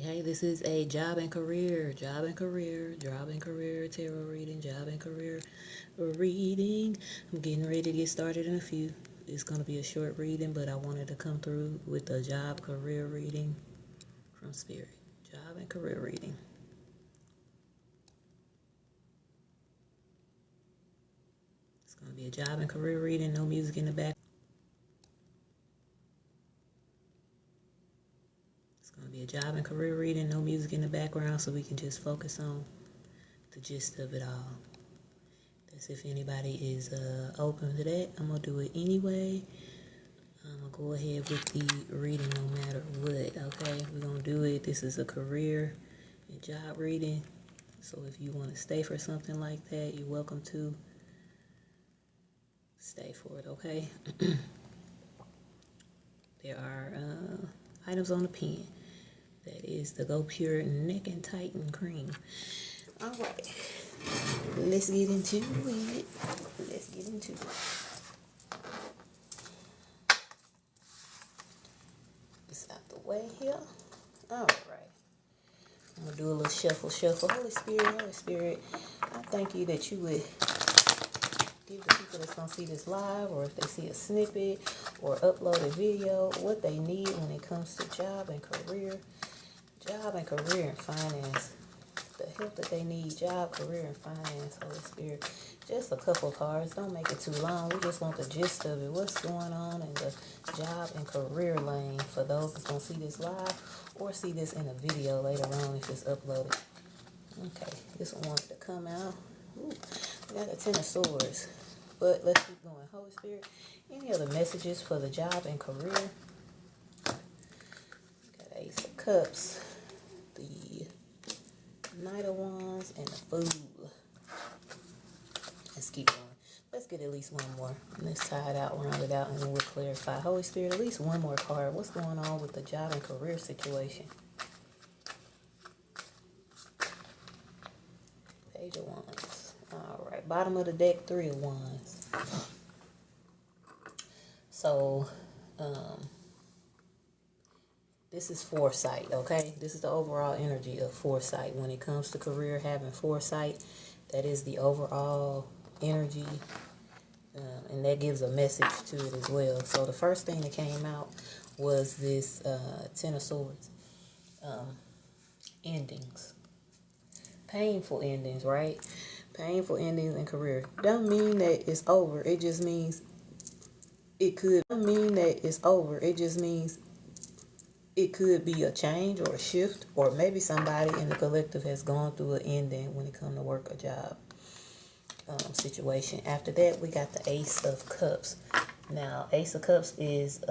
Hey, this is a job and career tarot reading, job and career reading. I'm getting ready to get started in a few. It's going to be a short reading, but I wanted to come through with a job career reading from Spirit. Job and career reading. It's going to be a job and career reading, no music in the back. It's going to be a job and career reading, no music in the background, so we can just focus on the gist of it all. That's if anybody is open to that. I'm going to do it anyway. I'm going to go ahead with the reading no matter what, okay? We're going to do it. This is a career and job reading. So if you want to stay for something like that, you're welcome to stay for it, okay? There are items on the pen. That is the Go Pure Neck and Tighten Cream. All right. Let's get into it. It's out the way here. All right. I'm going to do a little shuffle. Holy Spirit, I thank you that you would give the people that's going to see this live, or if they see a snippet or uploaded video, what they need when it comes to job and career and finance. The help that they need, job, career, and finance, Holy Spirit. Just a couple of cards. Don't make it too long. We just want the gist of it. What's going on in the job and career lane for those that's going to see this live or see this in a video later on if it's uploaded. Okay, this one wanted to come out. Ooh, we got the Ten of Swords. But let's keep going. Holy Spirit, any other messages for the job and career? Got Ace of Cups, the Knight of Wands, and the Fool. Let's keep going. Let's get at least one more. Let's tie it out, round it out, and then we'll clarify. Holy Spirit, at least one more card. What's going on with the job and career situation? Page of Wands. All right. Bottom of the deck, Three of Wands. So, this is foresight, okay? This is the overall energy of foresight. When it comes to career, having foresight, that is the overall energy, and that gives a message to it as well. So the first thing that came out was this Ten of Swords. Endings. Painful endings, right? Painful endings in career. Don't mean that it's over. It just means it could. Don't mean that it's over. It just means it could be a change or a shift, or maybe somebody in the collective has gone through an ending when it comes to work or job situation. After that, we got the Ace of Cups. Now, Ace of Cups is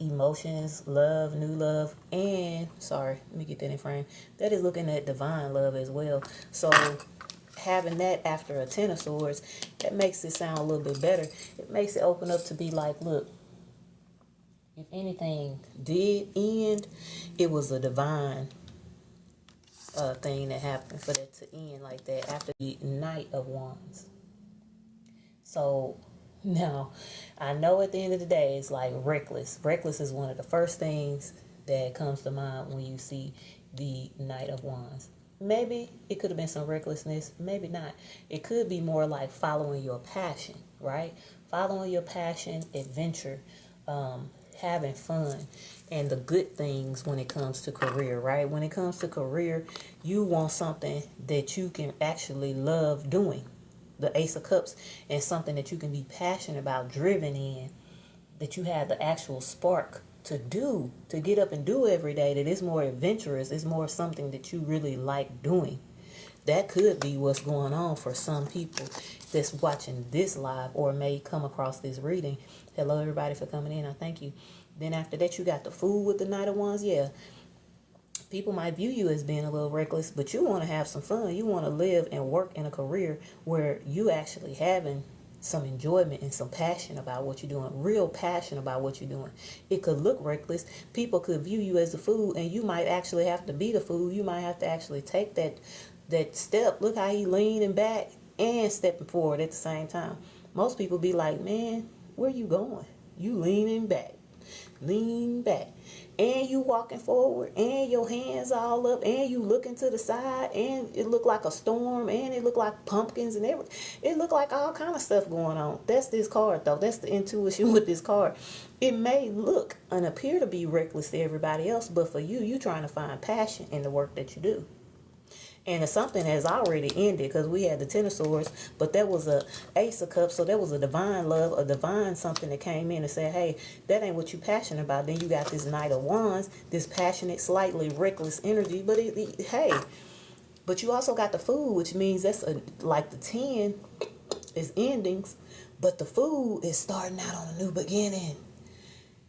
emotions, love, new love, and, sorry, let me get that in frame. That is looking at divine love as well. So, having that after a Ten of Swords, that makes it sound a little bit better. It makes it open up to be like, look, if anything did end, it was a divine thing that happened for that to end like that after the Knight of Wands. So now, I know at the end of the day, it's like reckless. Reckless is one of the first things that comes to mind when you see the Knight of Wands. Maybe it could have been some recklessness, maybe not. It could be more like following your passion, right? Following your passion, adventure, having fun, and the good things when it comes to career, right? When it comes to career, you want something that you can actually love doing. The Ace of Cups, and something that you can be passionate about, driven in, that you have the actual spark to do, to get up and do every day, that is more adventurous, is more something that you really like doing. That could be what's going on for some people that's watching this live or may come across this reading. Hello, everybody, for coming in. I thank you. Then after that, you got the Fool with the Knight of Wands. Yeah, people might view you as being a little reckless, but you want to have some fun. You want to live and work in a career where you actually having some enjoyment and some passion about what you're doing, real passion about what you're doing. It could look reckless. People could view you as a fool, and you might actually have to be the fool. You might have to actually take that step. Look how he leaning back and stepping forward at the same time. Most people be like, man, where you going? You leaning back. Lean back. And you walking forward, and your hands all up, and you looking to the side, and it look like a storm, and it look like pumpkins and everything. It look like all kind of stuff going on. That's this card, though. That's the intuition with this card. It may look and appear to be reckless to everybody else, but for you, you trying to find passion in the work that you do. And something has already ended, because we had the Ten of Swords, but that was a Ace of Cups, so that was a divine love, a divine something that came in and said, hey, that ain't what you passionate about. Then you got this Knight of Wands, this passionate, slightly reckless energy, but hey, but you also got the Fool, which means that's like the 10 is endings, but the Fool is starting out on a new beginning.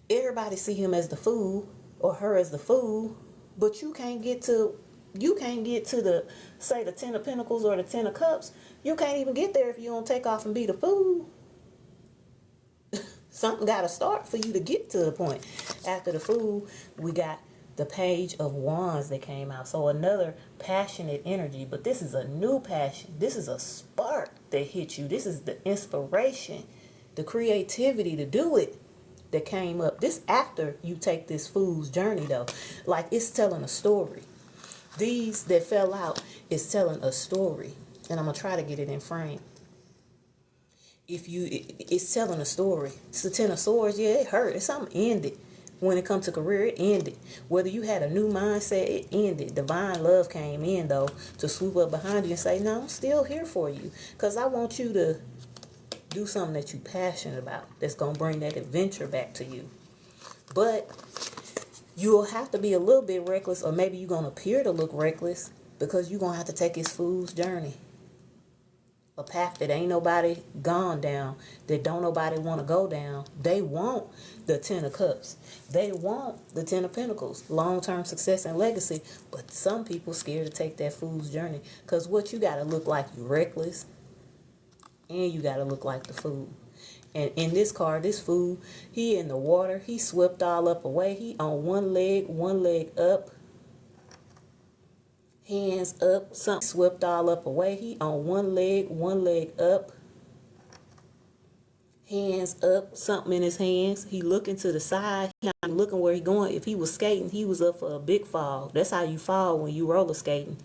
Everybody see him as the Fool or her as the Fool, but you can't get to the, say, the 10 of Pentacles or the 10 of Cups. You can't even get there if you don't take off and be the Fool. Something got to start for you to get to the point. After the Fool, we got the Page of Wands that came out. So another passionate energy, but this is a new passion. This is a spark that hit you. This is the inspiration, the creativity to do it that came up. This after you take this Fool's journey, though. Like, it's telling a story. These that fell out is telling a story, and I'm gonna try to get it in frame. It's telling a story. It's the 10 of Swords. Yeah, it hurt. It's something ended. When it comes to career, it ended. Whether you had a new mindset, it ended. Divine love came in, though, to swoop up behind you and say, no, I'm still here for you, because I want you to do something that you're passionate about, that's gonna bring that adventure back to you. But you'll have to be a little bit reckless, or maybe you're going to appear to look reckless, because you're going to have to take this Fool's journey. A path that ain't nobody gone down, that don't nobody want to go down. They want the 10 of Cups. They want the 10 of Pentacles, long-term success and legacy. But some people scared to take that Fool's journey, because what you got to look like you reckless, and you got to look like the Fool. And in this card, this Fool, he in the water. He swept all up away. He on one leg up. Hands up. Something swept all up away. He on one leg up. Hands up. Something in his hands. He looking to the side. He not looking where he going. If he was skating, he was up for a big fall. That's how you fall when you roller skating.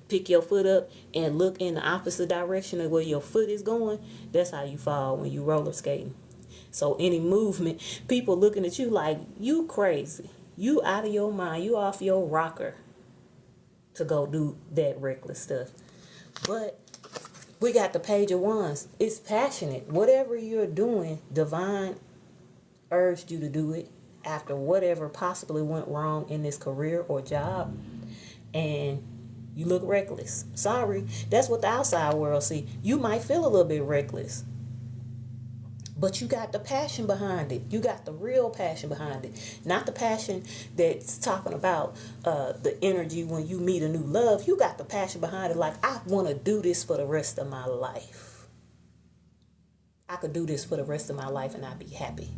Pick your foot up and look in the opposite direction of where your foot is going. That's how you fall when you roller skating. So any movement, people looking at you like, you crazy. You out of your mind. You off your rocker to go do that reckless stuff. But we got the Page of Wands. It's passionate. Whatever you're doing, divine urged you to do it after whatever possibly went wrong in this career or job. And you look reckless. Sorry. That's what the outside world see. You might feel a little bit reckless, but you got the passion behind it. You got the real passion behind it. Not the passion that's talking about the energy when you meet a new love. You got the passion behind it. Like, I want to do this for the rest of my life. I could do this for the rest of my life and I'd be happy.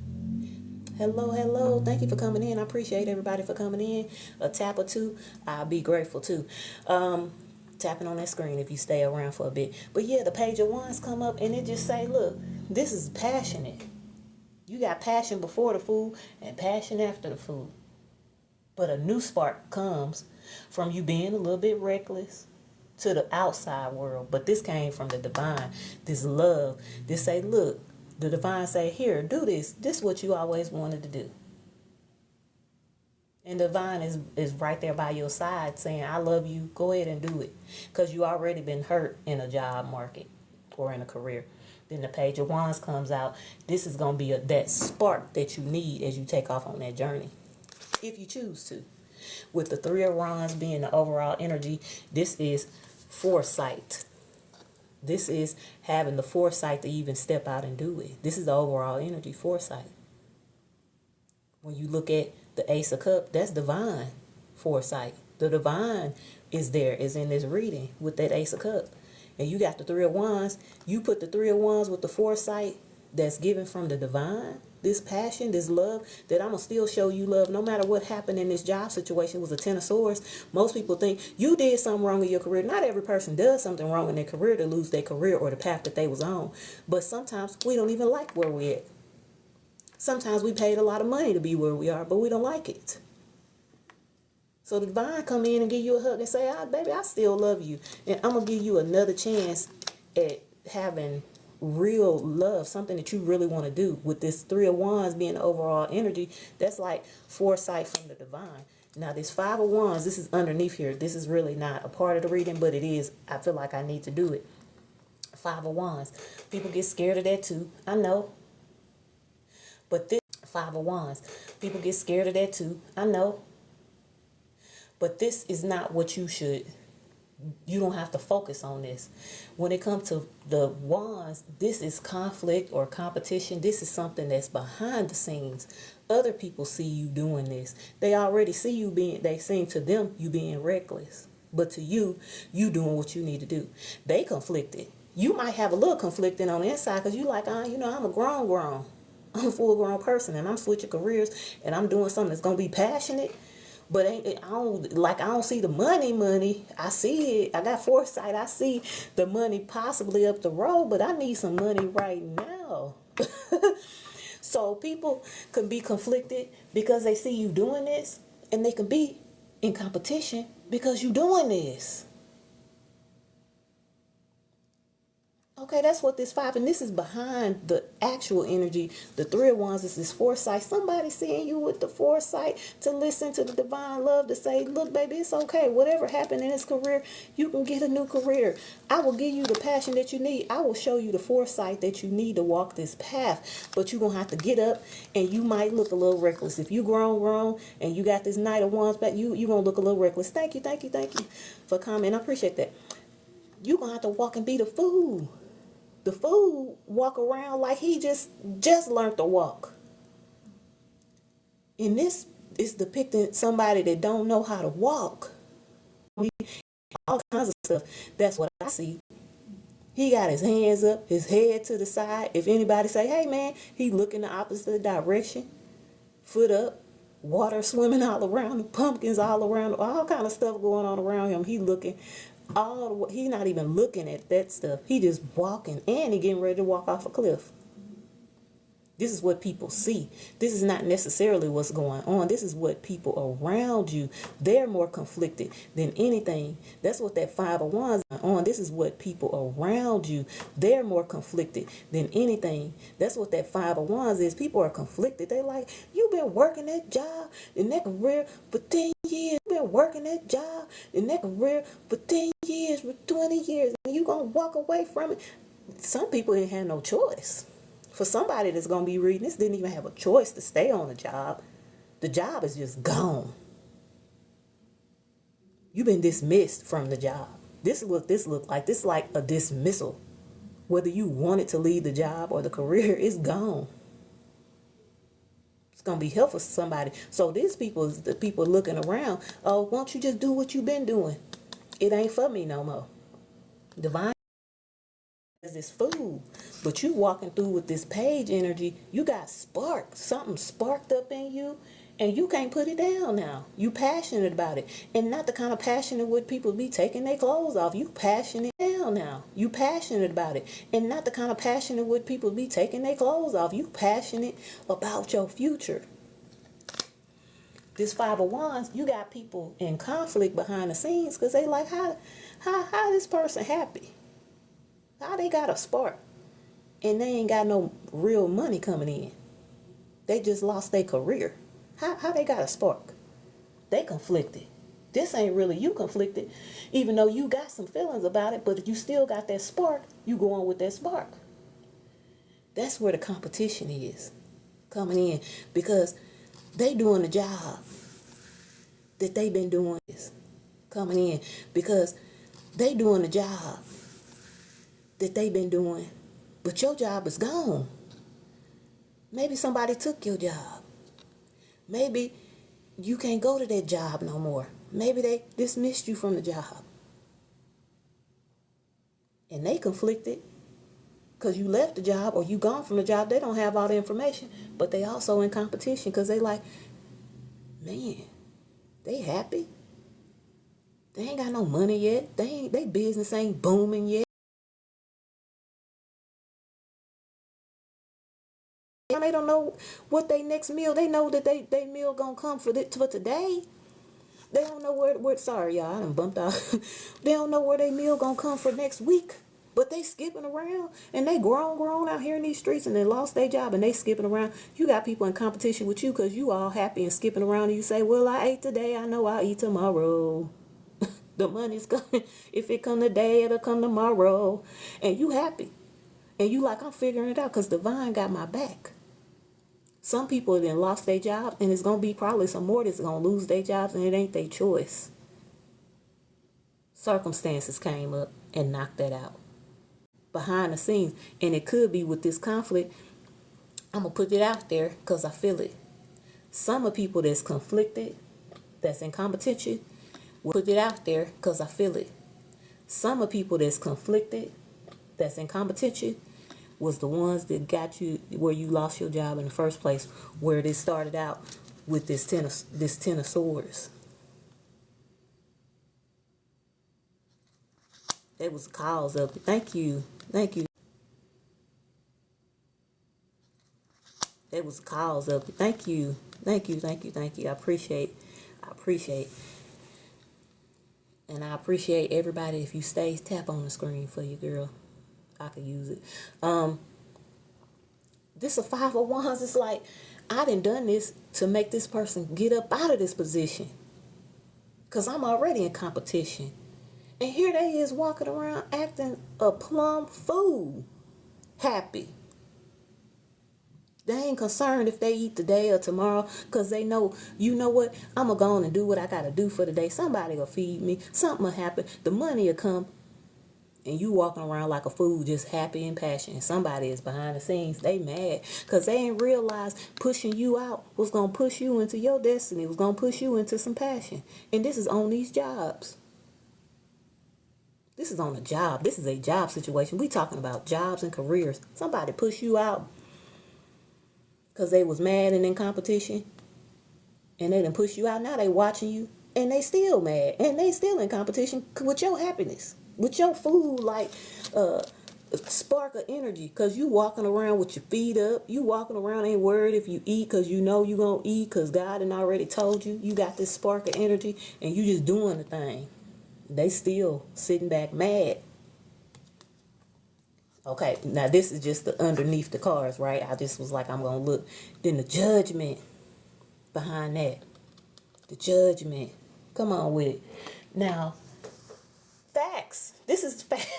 Hello. Thank you for coming in. I appreciate everybody for coming in. A tap or two, I'll be grateful too. Tapping on that screen if you stay around for a bit. But yeah, the Page of Wands come up and it just say, look, this is passionate. You got passion before the Fool and passion after the Fool. But a new spark comes from you being a little bit reckless to the outside world. But this came from the divine, this love. This say, look, the divine say, here, do this. This is what you always wanted to do. And the divine is right there by your side saying, I love you. Go ahead and do it. Because you already been hurt in a job market or in a career. Then the Page of Wands comes out. This is going to be that spark that you need as you take off on that journey. If you choose to. With the Three of Wands being the overall energy, this is foresight. This is having the foresight to even step out and do it. This is the overall energy, foresight. When you look at the Ace of Cups, that's divine foresight. The divine is there, is in this reading with that Ace of Cups. And you got the Three of Wands. You put the Three of Wands with the foresight that's given from the divine. This passion, this love, that I'm going to still show you love no matter what happened in this job situation was a 10 of Swords. Most people think you did something wrong in your career. Not every person does something wrong in their career to lose their career or the path that they was on. But sometimes we don't even like where we're at. Sometimes we paid a lot of money to be where we are, but we don't like it. So the divine come in and give you a hug and say, baby, I still love you. And I'm going to give you another chance at having real love, something that you really want to do. With this Three of Wands being the overall energy, that's like foresight from the divine. Now this Five of Wands, this is underneath here. This is really not a part of the reading, but it is. I feel like I need to do it. Five of Wands. People get scared of that too. I know. But this Five of Wands. People get scared of that too. I know. But this is not what you don't have to focus on this. When it comes to the wands, this is conflict or competition. This is something that's behind the scenes. Other people see you doing this. They already see you they seem to them you being reckless. But to you doing what you need to do. They conflicted. You might have a little conflicting on the inside because you like, I'm a grown. I'm a full grown person and I'm switching careers and I'm doing something that's going to be passionate. But I don't see the money. I see it. I got foresight. I see the money possibly up the road, but I need some money right now. So people can be conflicted because they see you doing this, and they can be in competition because you're doing this. Okay, that's what this five, and this is behind the actual energy. The Three of Wands is this foresight. Somebody seeing you with the foresight to listen to the divine love to say, look, baby, it's okay. Whatever happened in this career, you can get a new career. I will give you the passion that you need. I will show you the foresight that you need to walk this path. But you're going to have to get up, and you might look a little reckless. If you grown, and you got this Knight of Wands back, you're going to look a little reckless. Thank you for coming. I appreciate that. You're going to have to walk and be the fool. The fool walk around like he just learned to walk. And this is depicting somebody that don't know how to walk. All kinds of stuff. That's what I see. He got his hands up, his head to the side. If anybody say, hey man, he looking the opposite direction. Foot up, water swimming all around him, pumpkins all around him, all kind of stuff going on around him. He looking he's not even looking at that stuff. He just walking, and he getting ready to walk off a cliff. This is what people see. This is not necessarily what's going on. This is what people around you, they're more conflicted than anything. That's what that Five of Wands is on. This is what people around you, they're more conflicted than anything. That's what that Five of Wands is. People are conflicted. They like, you've been working that job in that career for 10 years. You've been working that job in that career for 10 years, for 20 years, and you gonna walk away from it. Some people ain't had no choice. For somebody that's going to be reading this, didn't even have a choice to stay on the job. The job is just gone. You've been dismissed from the job. This is what this looks like. This is like a dismissal. Whether you wanted to leave the job or the career, it's gone. It's going to be helpful for somebody. So these people, the people looking around, oh, why don't you just do what you've been doing? It ain't for me no more. Divine is this food, but you walking through with this page energy, you got sparked, something sparked up in you, and you can't put it down now. You passionate about it, and not the kind of passionate would people be taking their clothes off. You passionate down now. You passionate about it, and not the kind of passionate would people be taking their clothes off. You passionate about your future. This Five of Wands, you got people in conflict behind the scenes because they like, how this person happy? How they got a spark and they ain't got no real money coming in? They just lost their career. How they got a spark? They conflicted. This ain't really you conflicted, even though you got some feelings about it, but if you still got that spark, you go on with that spark. That's where the competition is coming in, because they doing the job that they've been doing is coming in, because they doing the job that they've been doing, but your job is gone. Maybe somebody took your job. Maybe you can't go to that job no more. Maybe they dismissed you from the job. And they conflicted because you left the job or you gone from the job. They don't have all the information, but they also in competition because they like, man, they happy. They ain't got no money yet. They business ain't booming yet. They don't know what they next meal. They know that they meal gonna come for today. They don't know where sorry y'all, I done bumped out. They don't know where they meal gonna come for next week. But they skipping around and they grown out here in these streets and they lost their job and they skipping around. You got people in competition with you because you all happy and skipping around and you say, well, I ate today, I know I'll eat tomorrow. The money's coming. If it come today, it'll come tomorrow. And you happy. And you like, I'm figuring it out because divine got my back. Some people then lost their job and it's going to be probably some more that's going to lose their jobs and it ain't their choice. Circumstances came up and knocked that out. Behind the scenes, and it could be with this conflict, I'm going to put it out there because I feel it. Some of people that's conflicted, that's in competition, will put it out there because I feel it. Some of people that's conflicted, that's in competition, was the ones that got you where you lost your job in the first place, where this started out with this ten of swords. That was the cause of it. Thank you. That was the cause of it. Thank you. I appreciate. And I appreciate everybody. If you stay, tap on the screen for you, girl. I could use it. This a 5 of Wands. It's like I done this to make this person get up out of this position. Because I'm already in competition. And here they is walking around acting a plumb fool. Happy. They ain't concerned if they eat today or tomorrow because they know, you know what, I'm going to go on and do what I got to do for the day. Somebody will feed me. Something will happen. The money will come. And you walking around like a fool, just happy and passionate. Somebody is behind the scenes. They mad because they ain't realized pushing you out was going to push you into your destiny. It was going to push you into some passion. And this is on these jobs. This is on a job. This is a job situation. We talking about jobs and careers. Somebody push you out because they was mad and in competition. And they done push you out. Now they watching you. And they still mad. And they still in competition with your happiness. With your food, like spark of energy. Because you walking around with your feet up. You walking around ain't worried if you eat because you know you going to eat because God done already told you. You got this spark of energy and you just doing the thing. They still sitting back mad. Okay, now this is just the underneath the cards, right? I just was like, I'm going to look. Then the judgment behind that. The judgment. Come on with it. Now, facts. This is fact.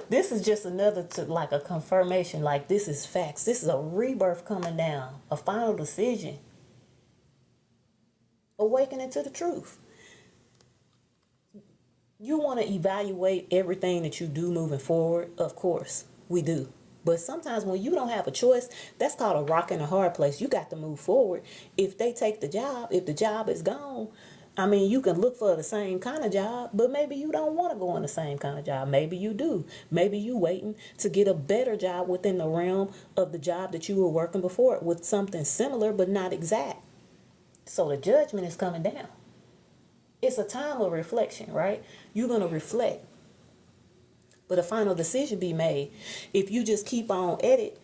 This is just another like a confirmation. Like this is facts. This is a rebirth coming down. A final decision. Awakening to the truth. You want to evaluate everything that you do moving forward. Of course, we do. But sometimes when you don't have a choice, that's called a rock in a hard place. You got to move forward. If they take the job, if the job is gone, I mean, you can look for the same kind of job, but maybe you don't want to go on the same kind of job. Maybe you do. Maybe you waiting to get a better job within the realm of the job that you were working before with something similar, but not exact. So the judgment is coming down. It's a time of reflection, right? You're going to reflect. But a final decision be made. If you just keep on at it,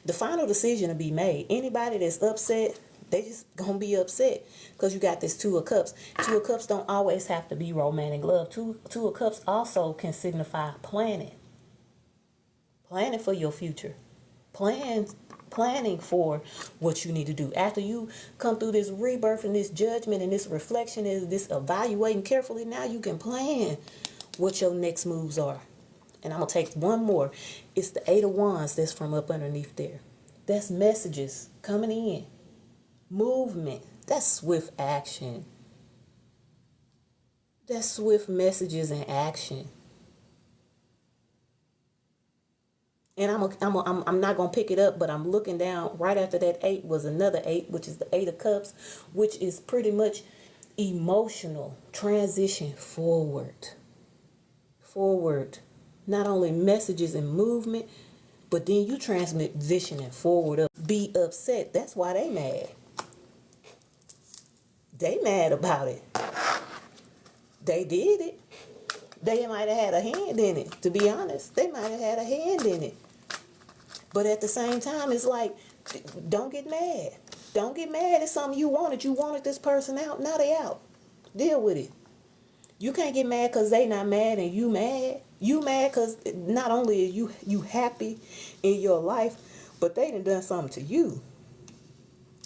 the final decision will be made. Anybody that's upset, they just going to be upset because you got this 2 of Cups. 2 of Cups don't always have to be romantic love. Two of Cups also can signify planning. Planning for your future. Planning for what you need to do. After you come through this rebirth and this judgment and this reflection and this evaluating carefully, now you can plan what your next moves are. And I'm going to take one more. It's the 8 of Wands that's from up underneath there. That's messages coming in. Movement. That's swift action. That's swift messages and action. And I'm not going to pick it up, but I'm looking down. Right after that 8 was another 8, which is the 8 of Cups, which is pretty much emotional transition forward. Forward. Not only messages and movement, but then you transitioning forward up. Be upset. That's why they mad. They mad about it. They did it. They might have had a hand in it, to be honest. They might have had a hand in it. But at the same time, it's like, don't get mad. Don't get mad at something you wanted. You wanted this person out. Now they out. Deal with it. You can't get mad because they not mad and you mad. You mad because not only are you happy in your life, but they done something to you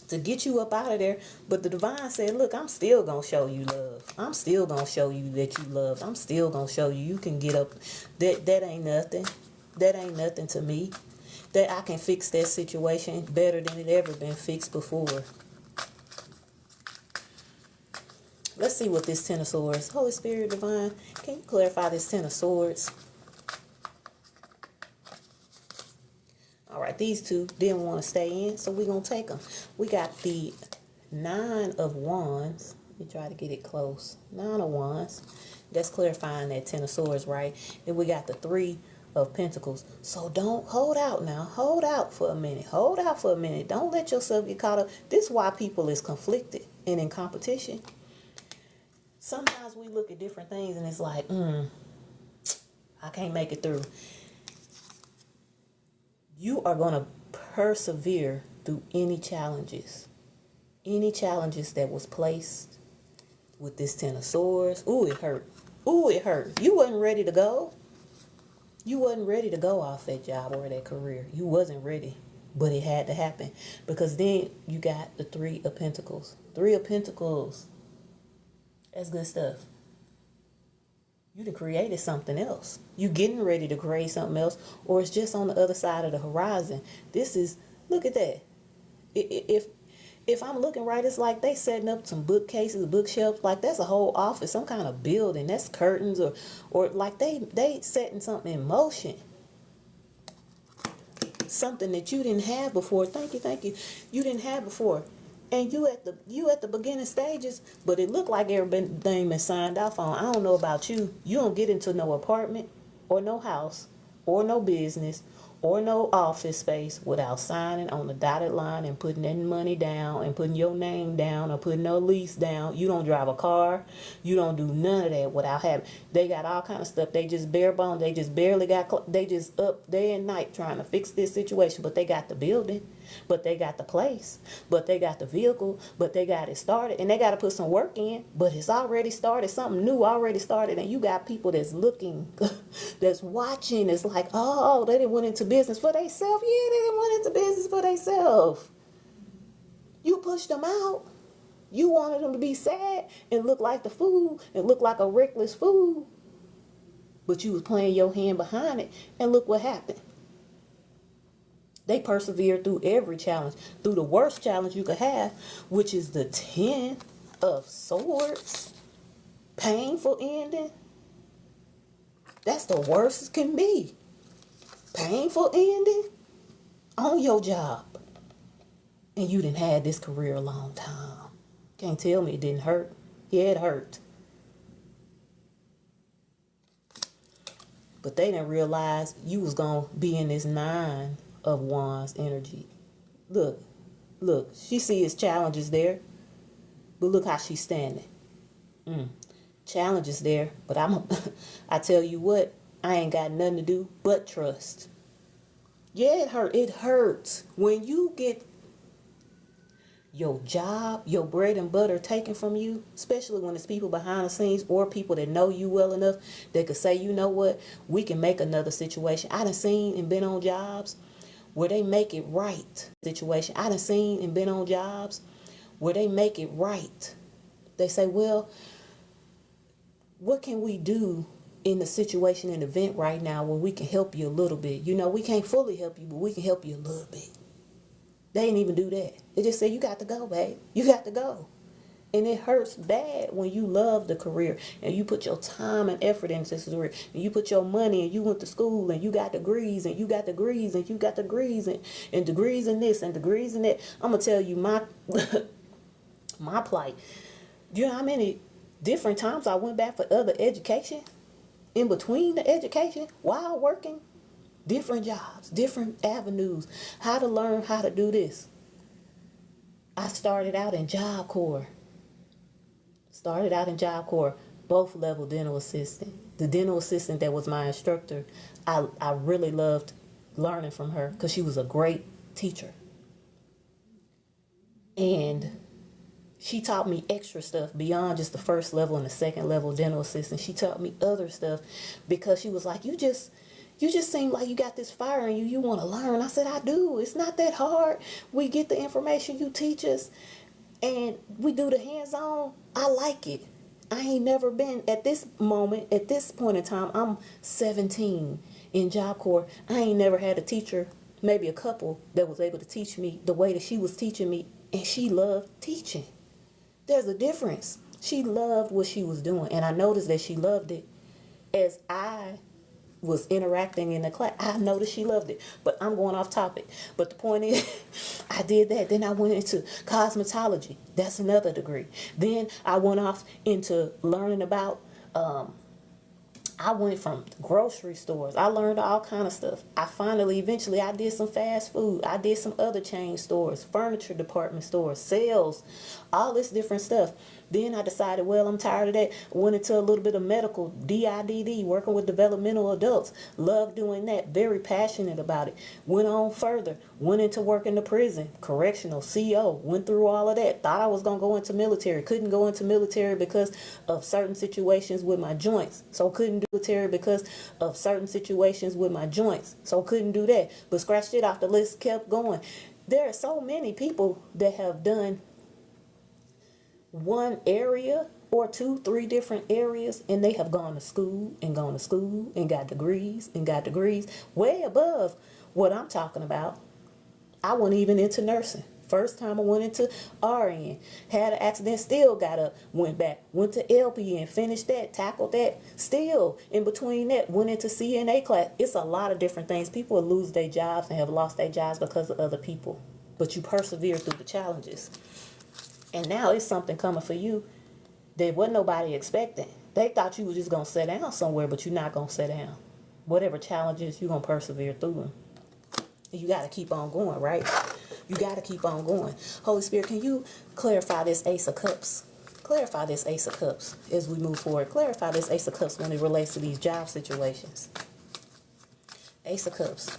to get you up out of there. But the divine said, look, I'm still going to show you love. I'm still going to show you that you love. I'm still going to show you can get up. That ain't nothing. That ain't nothing to me. That I can fix that situation better than it ever been fixed before. Let's see what this Ten of Swords. Holy Spirit Divine, can you clarify this Ten of Swords? All right, these two didn't want to stay in, so we're going to take them. We got the Nine of Wands. Let me try to get it close. Nine of Wands. That's clarifying that Ten of Swords, right? Then we got the Three of Pentacles. So don't hold out now. Hold out for a minute. Hold out for a minute. Don't let yourself get caught up. This is why people is conflicted and in competition. Sometimes we look at different things and it's like, I can't make it through. You are going to persevere through any challenges. Any challenges that was placed with this Ten of Swords. Ooh, it hurt. Ooh, it hurt. You wasn't ready to go. You wasn't ready to go off that job or that career. You wasn't ready. But it had to happen. Because then you got the Three of Pentacles. Three of Pentacles. That's good stuff. You done created something else. You getting ready to create something else, or it's just on the other side of the horizon. This is, look at that. If I'm looking right, it's like they setting up some bookcases, bookshelves, like that's a whole office, some kind of building. That's curtains, or like they setting something in motion. Something that you didn't have before. Thank you. You didn't have before. And you at the beginning stages, but it looked like everything been signed off on. I don't know about you. You don't get into no apartment or no house or no business or no office space without signing on the dotted line and putting that money down and putting your name down or putting no lease down. You don't drive a car. You don't do none of that without having. They got all kind of stuff. They just bare bones. They just barely got. They just up day and night trying to fix this situation. But they got the building. But they got the place, but they got the vehicle, but they got it started, and they got to put some work in, but it's already started. Something new already started, and you got people that's looking, that's watching. It's like, oh, they didn't went into business for themselves. Yeah, they didn't went into business for themselves. You pushed them out. You wanted them to be sad and look like the fool and look like a reckless fool, but you was playing your hand behind it, and look what happened. They persevered through every challenge, through the worst challenge you could have, which is the Ten of Swords. Painful ending. That's the worst it can be. Painful ending on your job. And you done had this career a long time. Can't tell me it didn't hurt. Yeah, it hurt. But they didn't realize you was going to be in this Nine of Wands energy. Look, she sees challenges there, but look how she's standing. Challenges there, but I tell you what, I ain't got nothing to do but trust. Yeah, it hurts when you get your job, your bread and butter taken from you, especially when it's people behind the scenes or people that know you well enough that could say, you know what, we can make another situation. I done seen and been on jobs where they make it right. Situation. I done seen and been on jobs where they make it right. They say, well, what can we do in the situation and event right now where we can help you a little bit? You know, we can't fully help you, but we can help you a little bit. They didn't even do that. They just said, you got to go, babe. You got to go. And it hurts bad when you love the career and you put your time and effort into this career and you put your money and you went to school and you got degrees and you got degrees and you got degrees and degrees in this and degrees in that. I'm going to tell you my my plight. Do you know how many different times I went back for other education in between the education while working? Different jobs, different avenues, how to learn how to do this. I started out in Job Corps. Both level dental assistant. The dental assistant that was my instructor, I really loved learning from her because she was a great teacher. And she taught me extra stuff beyond just the first level and the second level dental assistant. She taught me other stuff because she was like, you just seem like you got this fire in you. You want to learn. I said, I do. It's not that hard. We get the information you teach us and we do the hands-on. I like it. I ain't never been at this moment, at this point in time, I'm 17 in Job Corps. I ain't never had a teacher, maybe a couple, that was able to teach me the way that she was teaching me. And she loved teaching. There's a difference. She loved what she was doing. And I noticed that she loved it as I was interacting in the class. I noticed she loved it. But I'm going off topic. But the point is, I did that. Then I went into cosmetology. That's another degree. Then I went off into learning about I went from grocery stores. I learned all kind of stuff. Eventually, I did some fast food. I did some other chain stores, furniture department stores, sales, all this different stuff. Then I decided, well, I'm tired of that. Went into a little bit of medical, DIDD, working with developmental adults. Love doing that. Very passionate about it. Went on further. Went into work in the prison, correctional, CO. Went through all of that. Thought I was going to go into military. Couldn't go into military because of certain situations with my joints. So couldn't do military because of certain situations with my joints. So couldn't do that. But scratched it off the list, kept going. There are so many people that have done one area or 2, 3 different areas, and they have gone to school and got degrees way above what I'm talking about. I went even into nursing. First time I went into RN, had an accident, still got up, went back, went to LPN, finished that, tackled that, still in between that, went into CNA class. It's a lot of different things. People lose their jobs and have lost their jobs because of other people, but you persevere through the challenges. And now it's something coming for you that wasn't nobody expecting. They thought you was just going to sit down somewhere, but you're not going to sit down. Whatever challenges, you're going to persevere through them. You got to keep on going, right? You got to keep on going. Holy Spirit, can you clarify this Ace of Cups? Clarify this Ace of Cups as we move forward. Clarify this Ace of Cups when it relates to these job situations. Ace of Cups.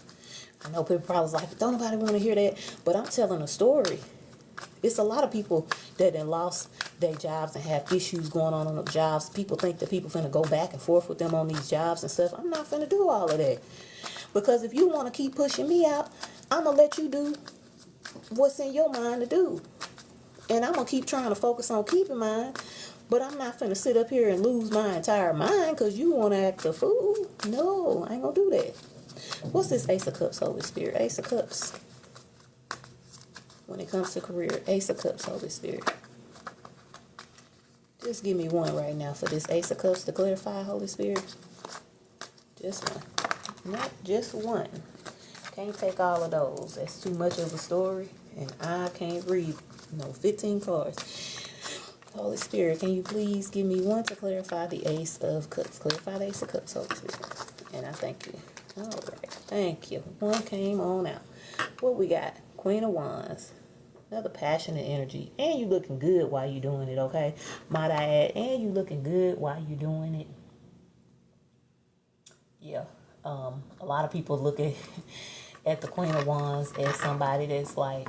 I know people probably like, don't nobody want to hear that, but I'm telling a story. It's a lot of people that have lost their jobs and have issues going on the jobs. People think that people finna go back and forth with them on these jobs and stuff. I'm not finna do all of that. Because if you want to keep pushing me out, I'm going to let you do what's in your mind to do. And I'm going to keep trying to focus on keeping mine. But I'm not finna sit up here and lose my entire mind because you want to act a fool. No, I ain't going to do that. What's this Ace of Cups, Holy Spirit? Ace of Cups. When it comes to career, Ace of Cups, Holy Spirit. Just give me one right now for this Ace of Cups to clarify, Holy Spirit. Just one. Not just one. Can't take all of those. That's too much of a story. And I can't read 15 cards. Holy Spirit, can you please give me one to clarify the Ace of Cups? Clarify the Ace of Cups, Holy Spirit. And I thank you. All right. Thank you. One came on out. What we got? Queen of Wands. Another passionate energy. And you looking good while you doing it, okay? Might I add, and you looking good while you doing it. Yeah. A lot of people look at the Queen of Wands as somebody that's like,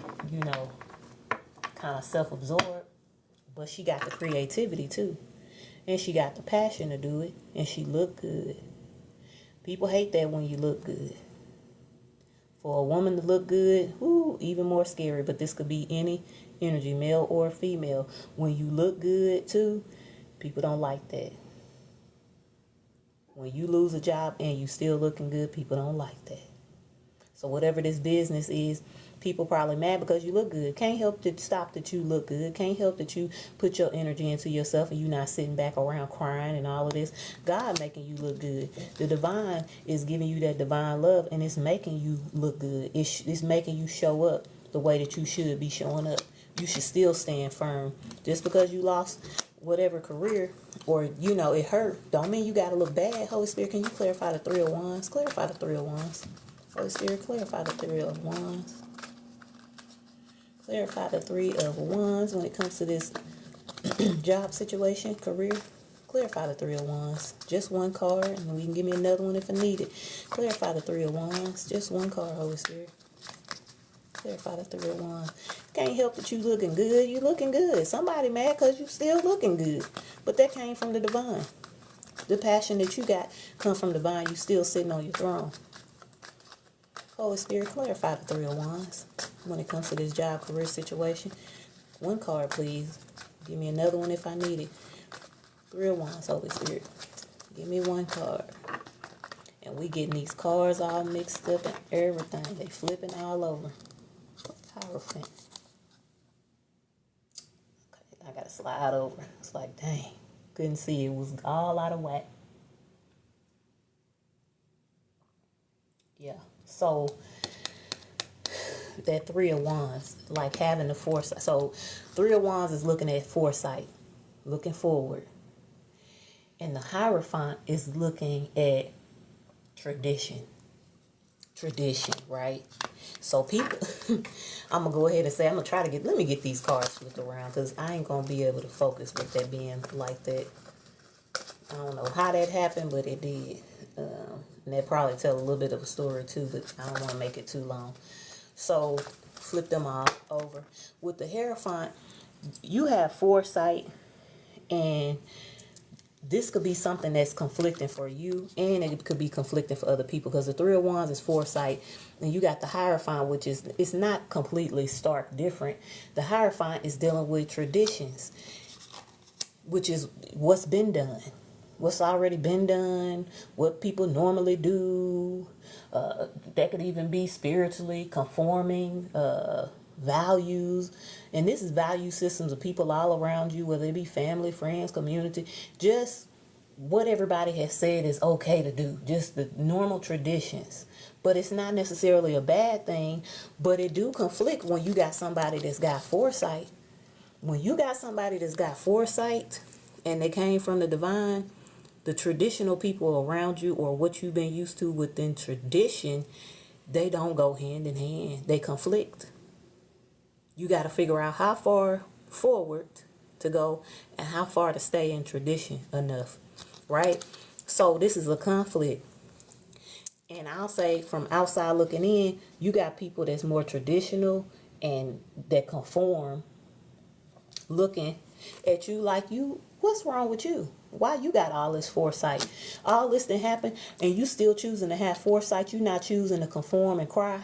kind of self-absorbed. But she got the creativity too. And she got the passion to do it. And she look good. People hate that when you look good. For a woman to look good, even more scary. But this could be any energy, male or female. When you look good too, people don't like that. When you lose a job and you still looking good, people don't like that. So whatever this business is, people probably mad because you look good. Can't help to stop that you look good. Can't help that you put your energy into yourself and you not sitting back around crying and all of this. God making you look good. The divine is giving you that divine love and it's making you look good. It's making you show up the way that you should be showing up. You should still stand firm. Just because you lost whatever career or, it hurt, don't mean you got to look bad. Holy Spirit, can you clarify the Three of Wands? Clarify the Three of Wands. Holy Spirit, clarify the Three of Wands. Clarify the Three of Wands when it comes to this job situation, career. Clarify the Three of Wands. Just one card, and we can give me another one if I need it. Clarify the Three of Wands. Just one card, Holy Spirit. Clarify the Three of Wands. Can't help that you looking good. You looking good. Somebody mad because you still looking good. But that came from the divine. The passion that you got come from divine. You still sitting on your throne. Holy Spirit, clarify the Three of Wands when it comes to this job, career situation. One card, please. Give me another one if I need it. Three of Wands, Holy Spirit. Give me one card. And we getting these cards all mixed up and everything. They flipping all over. Hierophant. Okay, I gotta slide over. It's like, dang. Couldn't see. It was all out of whack. Yeah. So, that Three of Wands, like having the foresight. So, Three of Wands is looking at foresight. Looking forward. And the Hierophant is looking at tradition. Tradition, right? So people, I'm going to go ahead and say, I'm going to try to let me get these cards flipped around because I ain't going to be able to focus with that being like that. I don't know how that happened, but it did. And that probably tell a little bit of a story too, but I don't want to make it too long. So flip them all over. With the Hierophant, you have foresight, and this could be something that's conflicting for you, and it could be conflicting for other people, because the Three of Wands is foresight, and you got the Hierophant, which is, it's not completely stark different. The Hierophant is dealing with traditions, which is what's been done, what's already been done, what people normally do. That could even be spiritually conforming values. And this is value systems of people all around you, whether it be family, friends, community, just what everybody has said is okay to do, just the normal traditions. But it's not necessarily a bad thing, but it do conflict when you got somebody that's got foresight. When you got somebody that's got foresight and they came from the divine, the traditional people around you, or what you've been used to within tradition, they don't go hand in hand. They conflict. You got to figure out how far forward to go and how far to stay in tradition enough, right? So this is a conflict. And I'll say from outside looking in, you got people that's more traditional and that conform, looking at you like, you, what's wrong with you? Why you got all this foresight? All this that happened and you still choosing to have foresight. You not choosing to conform and cry.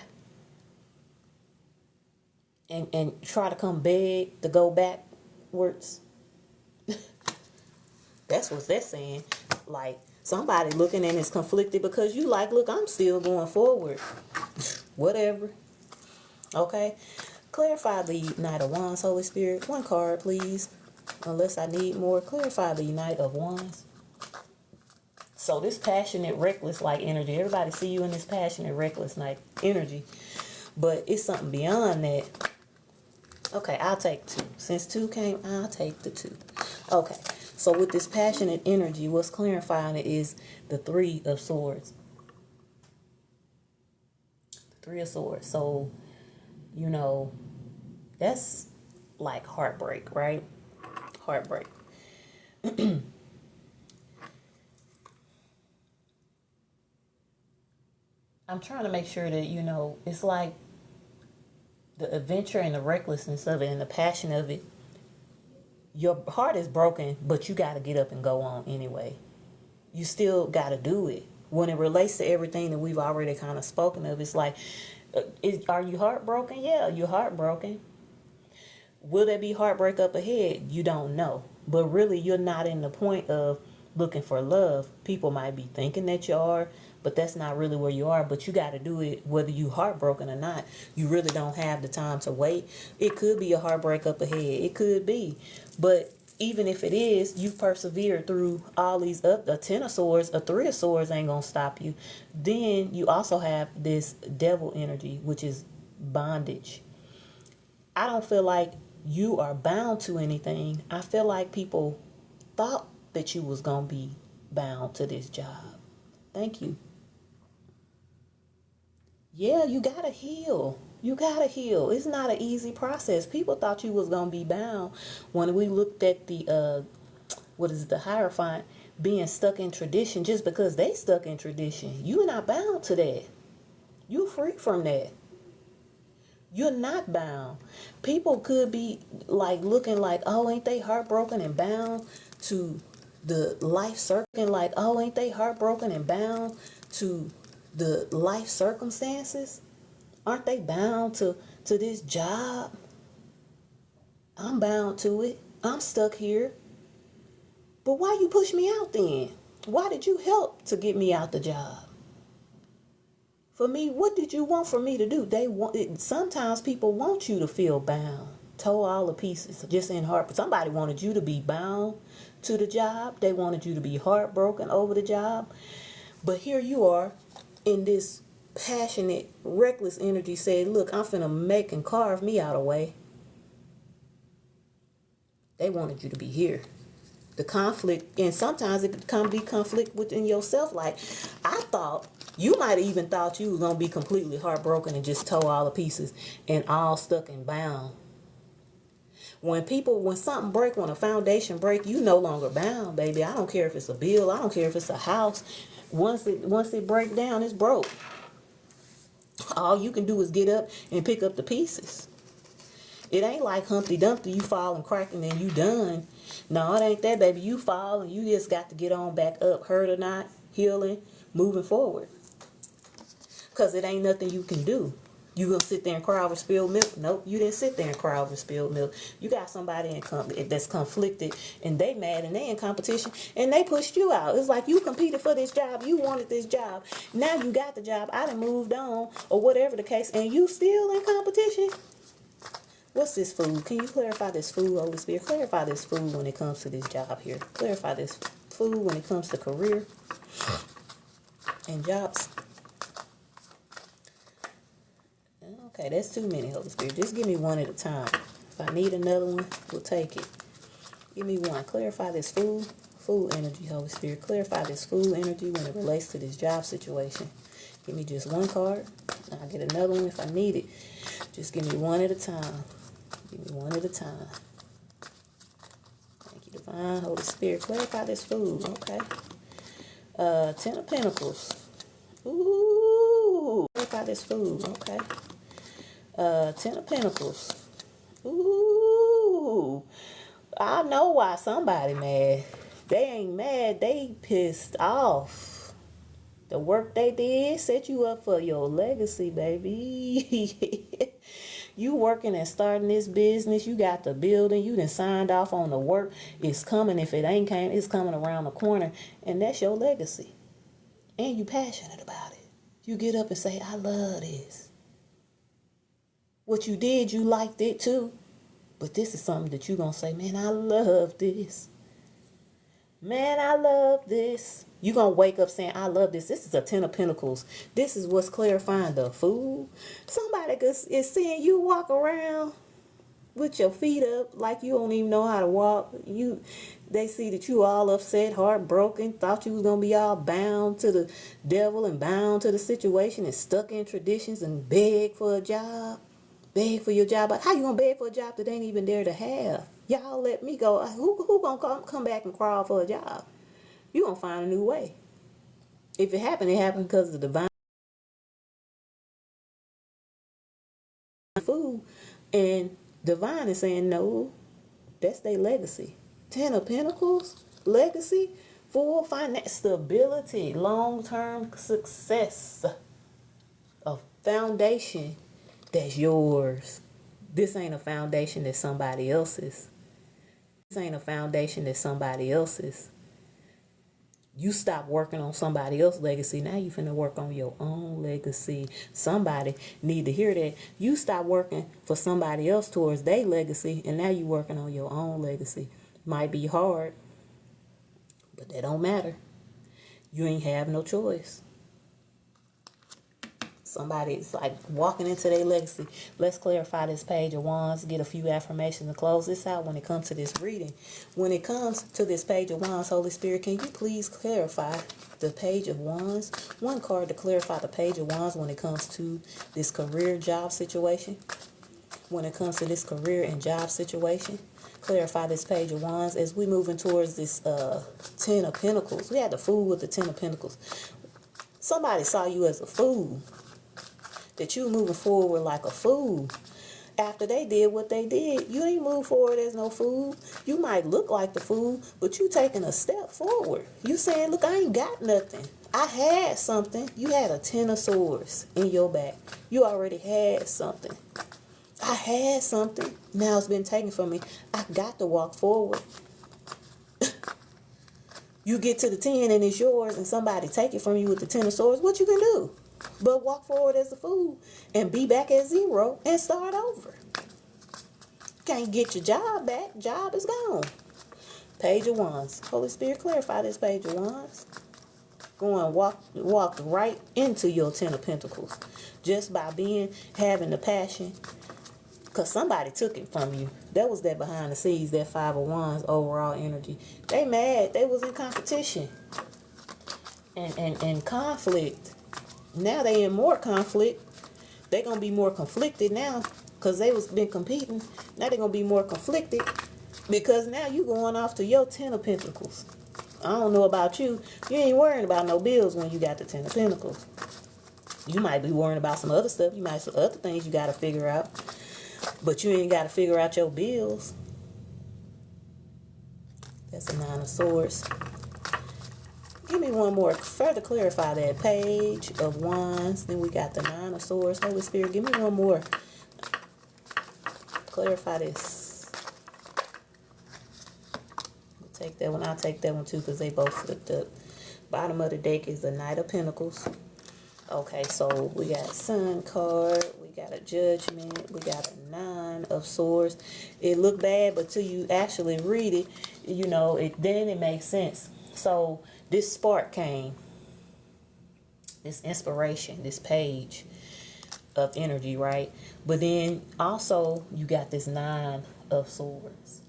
And try to come beg to go backwards. That's what they're saying. Like, somebody looking and is conflicted because you like, look, I'm still going forward. Whatever. Okay. Clarify the Knight of Wands, Holy Spirit. One card, please. Unless I need more. Clarify the Knight of Wands. So this passionate, reckless like energy. Everybody see you in this passionate, reckless like energy. But it's something beyond that. Okay, I'll take two. Since two came, I'll take the two. Okay, so with this passionate energy, what's clarifying it is the Three of Swords. The Three of Swords. So, you know, that's like heartbreak, right? Heartbreak. I'm trying to make sure that, you know, it's like the adventure and the recklessness of it and the passion of it. Your heart is broken, but you got to get up and go on anyway. You still got to do it. When it relates to everything that we've already kind of spoken of, it's like, are you heartbroken? Yeah, you're heartbroken. Will there be heartbreak up ahead? You don't know. But really, you're not in the point of looking for love. People might be thinking that you are, but that's not really where you are. But you got to do it whether you heartbroken or not. You really don't have the time to wait. It could be a heartbreak up ahead. It could be. But even if it is, you persevered through all these up. A Ten of Swords, a Three of Swords ain't going to stop you. Then you also have this devil energy, which is bondage. I don't feel like you are bound to anything. I feel like people thought that you was going to be bound to this job. Thank you. Yeah, you got to heal. You got to heal. It's not an easy process. People thought you was going to be bound when we looked at the what is it, the Hierophant, being stuck in tradition just because they stuck in tradition. You're not bound to that. You're free from that. You're not bound. People could be like looking like, oh, ain't they heartbroken and bound to the life circle? Like, oh, ain't they heartbroken and bound to the life circumstances? Aren't they bound to this job? I'm bound to it. I'm stuck here. But why you push me out then? Why did you help to get me out the job? For me, what did you want for me to do? Sometimes people want you to feel bound, toe all the pieces, just in heart. But somebody wanted you to be bound to the job. They wanted you to be heartbroken over the job. But here you are in this passionate, reckless energy saying, look, I'm finna make and carve me out a way. They wanted you to be here. The conflict, and sometimes it can be conflict within yourself. Like, I thought, you might have even thought you was going to be completely heartbroken and just toe all the pieces and all stuck and bound. When something break, when a foundation break, you no longer bound, baby. I don't care if it's a bill. I don't care if it's a house. Once it break down, it's broke. All you can do is get up and pick up the pieces. It ain't like Humpty Dumpty, you fall and crack and then you done. No, it ain't that, baby. You fall and you just got to get on back up, hurt or not, healing, moving forward. Because it ain't nothing you can do. You gonna sit there and cry over spilled milk? Nope, you didn't sit there and cry over spilled milk. You got somebody that's conflicted and they mad and they in competition and they pushed you out. It's like you competed for this job. You wanted this job. Now you got the job. I done moved on or whatever the case and you still in competition. What's this food? Can you clarify this food, Holy Spirit? Clarify this food when it comes to this job here. Clarify this food when it comes to career and jobs. Okay, that's too many, Holy Spirit. Just give me one at a time. If I need another one, we'll take it. Give me one. Clarify this food energy, Holy Spirit. Clarify this food energy when it relates to this job situation. Give me just one card. I'll get another one if I need it. Just give me one at a time. Give me one at a time. Thank you, Divine Holy Spirit. Clarify this food. Okay. Ten of Pentacles. Ooh. Clarify this food. Okay. Ten of Pentacles. Ooh. I know why somebody mad. They ain't mad. They pissed off. The work they did set you up for your legacy, baby. You working and starting this business. You got the building. You done signed off on the work. It's coming. If it ain't came, it's coming around the corner. And that's your legacy. And you passionate about it. You get up and say, I love this. What you did, you liked it too. But this is something that you're going to say, man, I love this. Man, I love this. You're going to wake up saying, I love this. This is a Ten of Pentacles. This is what's clarifying the food. Somebody is seeing you walk around with your feet up like you don't even know how to walk. They see that you all upset, heartbroken, thought you was going to be all bound to the devil and bound to the situation and stuck in traditions and beg for a job. Beg for your job. How you going to beg for a job that ain't even there to have? Y'all let me go. Who going to come back and crawl for a job? You going to find a new way. If it happened because of the divine food. And divine is saying, no, that's their legacy. Ten of Pentacles, legacy, full finance, stability, long-term success, a foundation that's yours. This ain't a foundation that's somebody else's. This ain't a foundation that's somebody else's. You stop working on somebody else's legacy. Now you finna work on your own legacy. Somebody need to hear that. You stop working for somebody else towards their legacy, and now you working on your own legacy. Might be hard, but that don't matter. You ain't have no choice. Somebody's like walking into their legacy. Let's clarify this Page of Wands. Get a few affirmations and close this out when it comes to this reading. When it comes to this Page of Wands, Holy Spirit, can you please clarify the Page of Wands? One card to clarify the Page of Wands when it comes to this career job situation. When it comes to this career and job situation. clarify this Page of Wands as we moving towards this Ten of Pentacles. We had the Fool with the Ten of Pentacles. Somebody saw you as a fool. That you moving forward like a fool. After they did what they did, you ain't move forward as no fool. You might look like the fool, but you taking a step forward. You saying, look, I ain't got nothing. I had something. You had a 10 of Swords in your back. You already had something. I had something. Now it's been taken from me. I got to walk forward. You get to the 10 and it's yours and somebody take it from you with the 10 of Swords. What you can do? But walk forward as a fool and be back at 0 and start over. Can't get your job back. Job is gone. Page of Wands. Holy Spirit, clarify this Page of Wands. Go and walk right into your 10 of Pentacles. Just by having the passion. Because somebody took it from you. That was that behind the scenes, that 5 of Wands overall energy. They mad. They was in competition. And conflict. Now they in more conflict. They gonna be more conflicted now because they was been competing. Now they gonna be more conflicted because now you going off to your 10 of Pentacles. I don't know about you. You ain't worrying about no bills when you got the 10 of Pentacles. You might be worrying about some other stuff. You might have some other things you got to figure out. But you ain't got to figure out your bills. That's a 9 of Swords. Give me one more. Further clarify that Page of Wands. Then we got the 9 of Swords. Holy Spirit, give me one more. Clarify this. I'll take that one. I'll take that one too because they both flipped up. Bottom of the deck is the Knight of Pentacles. Okay, so we got Sun card. We got a Judgment. We got a 9 of Swords. It looked bad, but till you actually read it, you know, then it makes sense. So this spark came, this inspiration, this page of energy, right? But then also you got this 9 of Swords.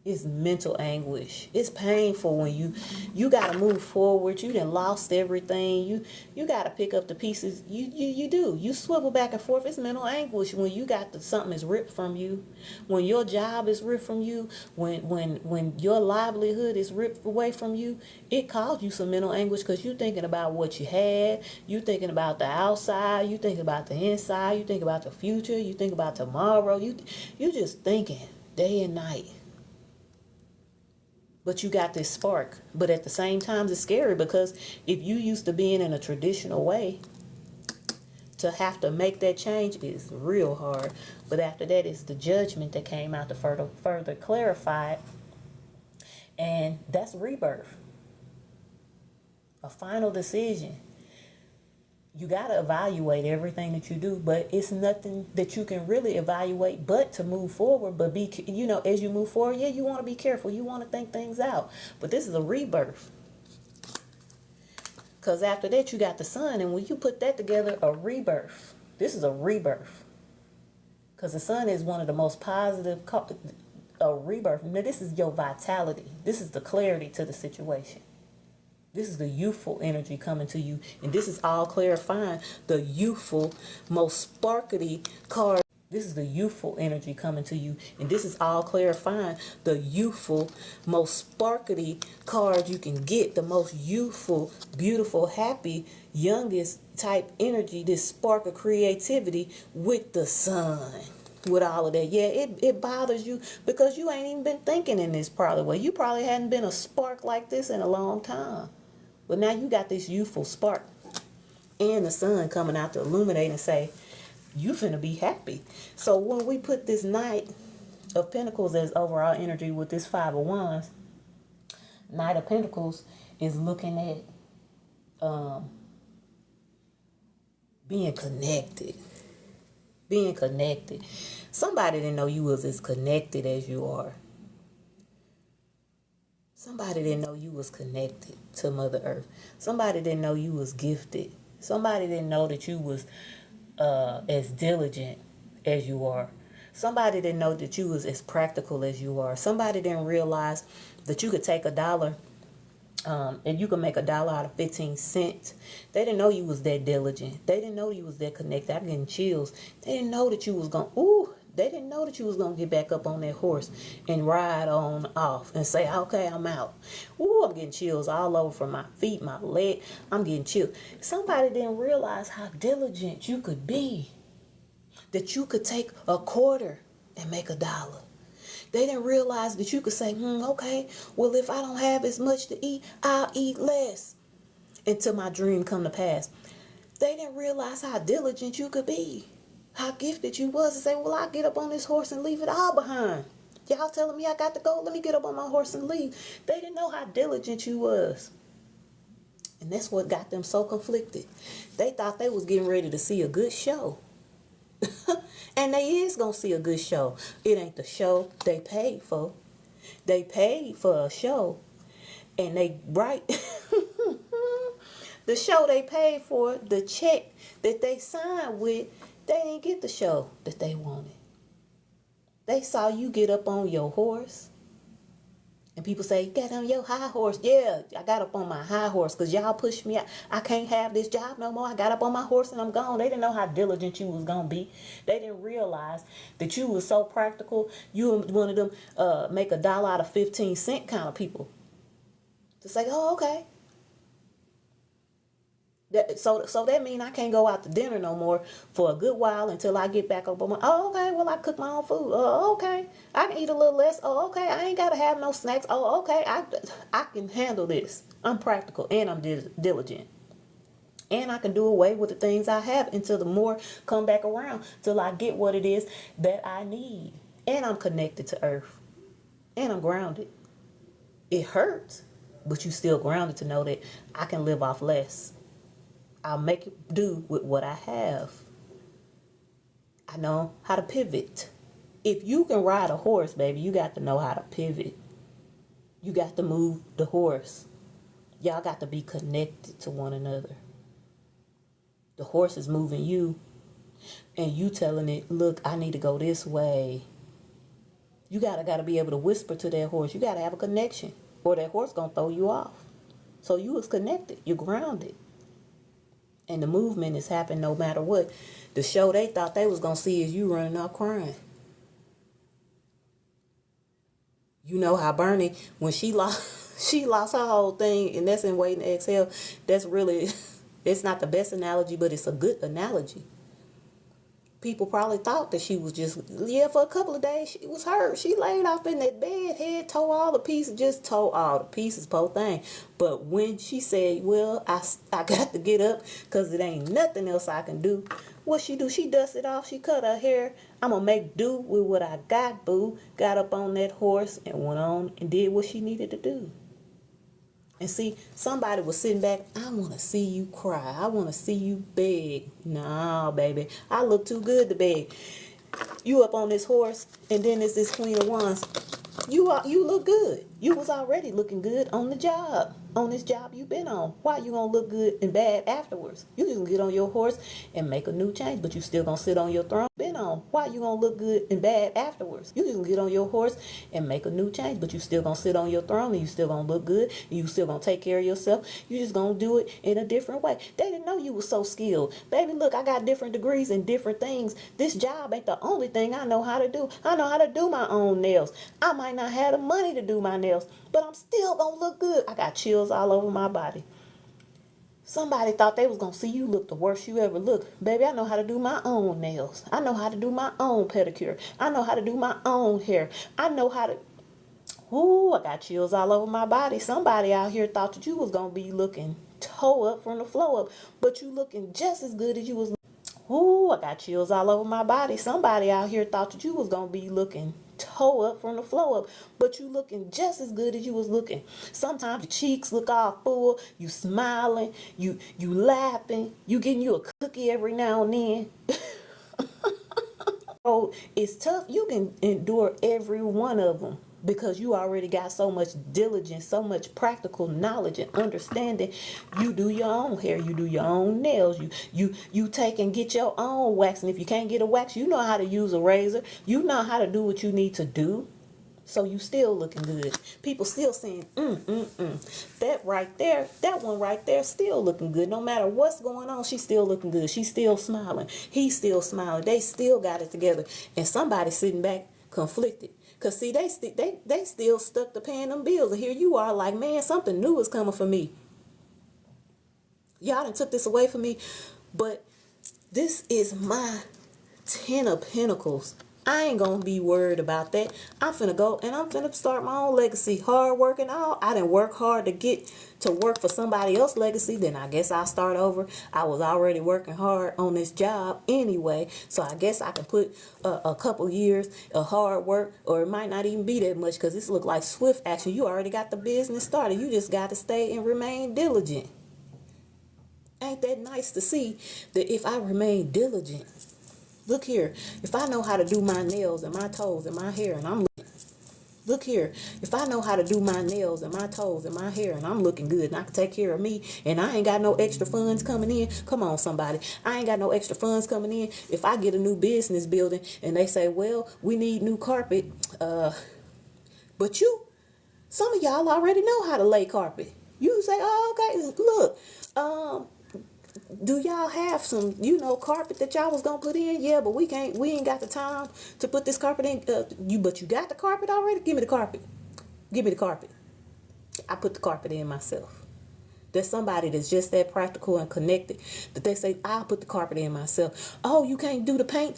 It's mental anguish. It's painful when you got to move forward. You done lost everything. You got to pick up the pieces. You do. You swivel back and forth. It's mental anguish when you got something is ripped from you. When your job is ripped from you. When your livelihood is ripped away from you. It caused you some mental anguish because you thinking about what you had. You thinking about the outside. You thinking about the inside. You think about the future. You think about tomorrow. You just thinking day and night. But you got this spark. But at the same time, it's scary because if you used to being in a traditional way, to have to make that change is real hard. But after that is the Judgment that came out to further clarify it. And that's rebirth. A final decision. You got to evaluate everything that you do, but it's nothing that you can really evaluate but to move forward. But as you move forward, you want to be careful. You want to think things out. But this is a rebirth. Because after that, you got the Sun. And when you put that together, a rebirth. This is a rebirth. Because the Sun is one of the most positive, a rebirth. Now, this is your vitality. This is the clarity to the situation. This is the youthful energy coming to you. And this is all clarifying the youthful, most sparkly card. This is the youthful energy coming to you. And this is all clarifying the youthful, most sparkly card you can get. The most youthful, beautiful, happy, youngest type energy. This spark of creativity with the Sun. With all of that. Yeah, it bothers you because you ain't even been thinking in this probably way. You probably hadn't been a spark like this in a long time. But now you got this youthful spark and the Sun coming out to illuminate and say, you finna be happy. So when we put this Knight of Pentacles as overall energy with this 5 of Wands, Knight of Pentacles is looking at being connected. Being connected. Somebody didn't know you was as connected as you are. Somebody didn't know you was connected to Mother Earth. Somebody didn't know you was gifted. Somebody didn't know that you was as diligent as you are. Somebody didn't know that you was as practical as you are. Somebody didn't realize that you could take $1 and you can make $1 out of 15 cents. They didn't know you was that diligent. They didn't know you was that connected. I'm getting chills. They didn't know that you was They didn't know that you was going to get back up on that horse and ride on off and say, okay, I'm out. Ooh, I'm getting chills all over from my feet, my leg. I'm getting chills. Somebody didn't realize how diligent you could be. That you could take a quarter and make $1. They didn't realize that you could say, okay, well, if I don't have as much to eat, I'll eat less until my dream come to pass. They didn't realize how diligent you could be, how gifted you was to say, well, I'll get up on this horse and leave it all behind. Y'all telling me I got to go? Let me get up on my horse and leave. They didn't know how diligent you was. And that's what got them so conflicted. They thought they was getting ready to see a good show. And they is going to see a good show. It ain't the show they paid for. They paid for a show. And they, right? The show they paid for, the check that they signed with, they didn't get the show that they wanted. They saw you get up on your horse. And people say, you got on your high horse. Yeah, I got up on my high horse because y'all pushed me out. I can't have this job no more. I got up on my horse and I'm gone. They didn't know how diligent you was going to be. They didn't realize that you was so practical. You were one of them make $1 out of 15 cent kind of people. To say, oh, okay. So that means I can't go out to dinner no more for a good while until I get back up on my, oh, okay, well, I cook my own food. Oh, okay, I can eat a little less. Oh, okay, I ain't got to have no snacks. Oh, okay, I can handle this. I'm practical and I'm diligent. And I can do away with the things I have until the more come back around till I get what it is that I need. And I'm connected to earth. And I'm grounded. It hurts, but you still grounded to know that I can live off less. I'll make it do with what I have. I know how to pivot. If you can ride a horse, baby, you got to know how to pivot. You got to move the horse. Y'all got to be connected to one another. The horse is moving you, and you telling it, look, I need to go this way. You gotta be able to whisper to that horse. You gotta have a connection, or that horse gonna throw you off. So you was connected. You're grounded. And the movement is happening no matter what. The show they thought they was going to see is you running out crying. You know how Bernie, when she lost her whole thing, and that's in Waiting to Exhale, that's really, it's not the best analogy, but it's a good analogy. People probably thought that she was just, for a couple of days, she was hurt. She laid off in that bed, head, tore all the pieces, poor thing. But when she said, well, I got to get up because it ain't nothing else I can do. What she do? She dusted off. She cut her hair. I'm going to make do with what I got, boo. Got up on that horse and went on and did what she needed to do. And see, somebody was sitting back, I want to see you cry. I want to see you beg. No, baby. I look too good to beg. You up on this horse, and then it's this Queen of Wands. You look good. You was already looking good on the job. On this job you been on. Why you gonna look good and bad afterwards? You just gonna get on your horse and make a new change, but you still gonna sit on your throne. Been on. Why you gonna look good and bad afterwards? You just gonna get on your horse and make a new change, but you still gonna sit on your throne and you still gonna look good. And you still gonna take care of yourself. You just gonna do it in a different way. They didn't know you was so skilled. Baby, look, I got different degrees in different things. This job ain't the only thing I know how to do. I know how to do my own nails. I might not have the money to do my nails, but I'm still gonna look good. I got chills all over my body. Somebody thought they was gonna see you look the worst you ever looked. Baby, I know how to do my own nails. I know how to do my own pedicure. I know how to do my own hair. I know how to... Ooh, I got chills all over my body. Somebody out here thought that you was gonna be looking toe up from the floor up, but you looking just as good as you was. Ooh, I got chills all over my body. Somebody out here thought that you was gonna be looking toe up from the floor up, but you looking just as good as you was looking. Sometimes your cheeks look all full, you smiling, you laughing, you getting you a cookie every now and then. So it's tough. You can endure every one of them because you already got so much diligence, so much practical knowledge and understanding. You do your own hair, you do your own nails, you take and get your own wax, and if you can't get a wax, you know how to use a razor, you know how to do what you need to do. So you still looking good. People still saying, that right there, that one right there still looking good. No matter what's going on, she's still looking good. She's still smiling. He's still smiling. They still got it together. And somebody sitting back conflicted. Because see, they still stuck to paying them bills. And here you are like, man, something new is coming for me. Y'all done took this away from me. But this is my 10 of Pentacles. I ain't gonna be worried about that. I'm finna go and I'm finna start my own legacy. Hard work and all. I didn't work hard to get to work for somebody else's legacy. Then I guess I'll start over. I was already working hard on this job anyway. So I guess I can put a couple years of hard work, or it might not even be that much because this look like swift action. You already got the business started. You just got to stay and remain diligent. Ain't that nice to see that if I remain diligent? Look here, if I know how to do my nails and my toes and my hair and I'm look here, if I know how to do my nails and my toes and my hair and I'm looking good and I can take care of me and I ain't got no extra funds coming in. Come on, somebody. I ain't got no extra funds coming in. If I get a new business building and they say, well, we need new carpet, but some of y'all already know how to lay carpet. You say, oh, okay, look, do y'all have some, carpet that y'all was gonna put in? Yeah, but we ain't got the time to put this carpet in. But you got the carpet already? Give me the carpet. Give me the carpet. I put the carpet in myself. There's somebody that's just that practical and connected that they say, I'll put the carpet in myself. Oh, you can't do the paint?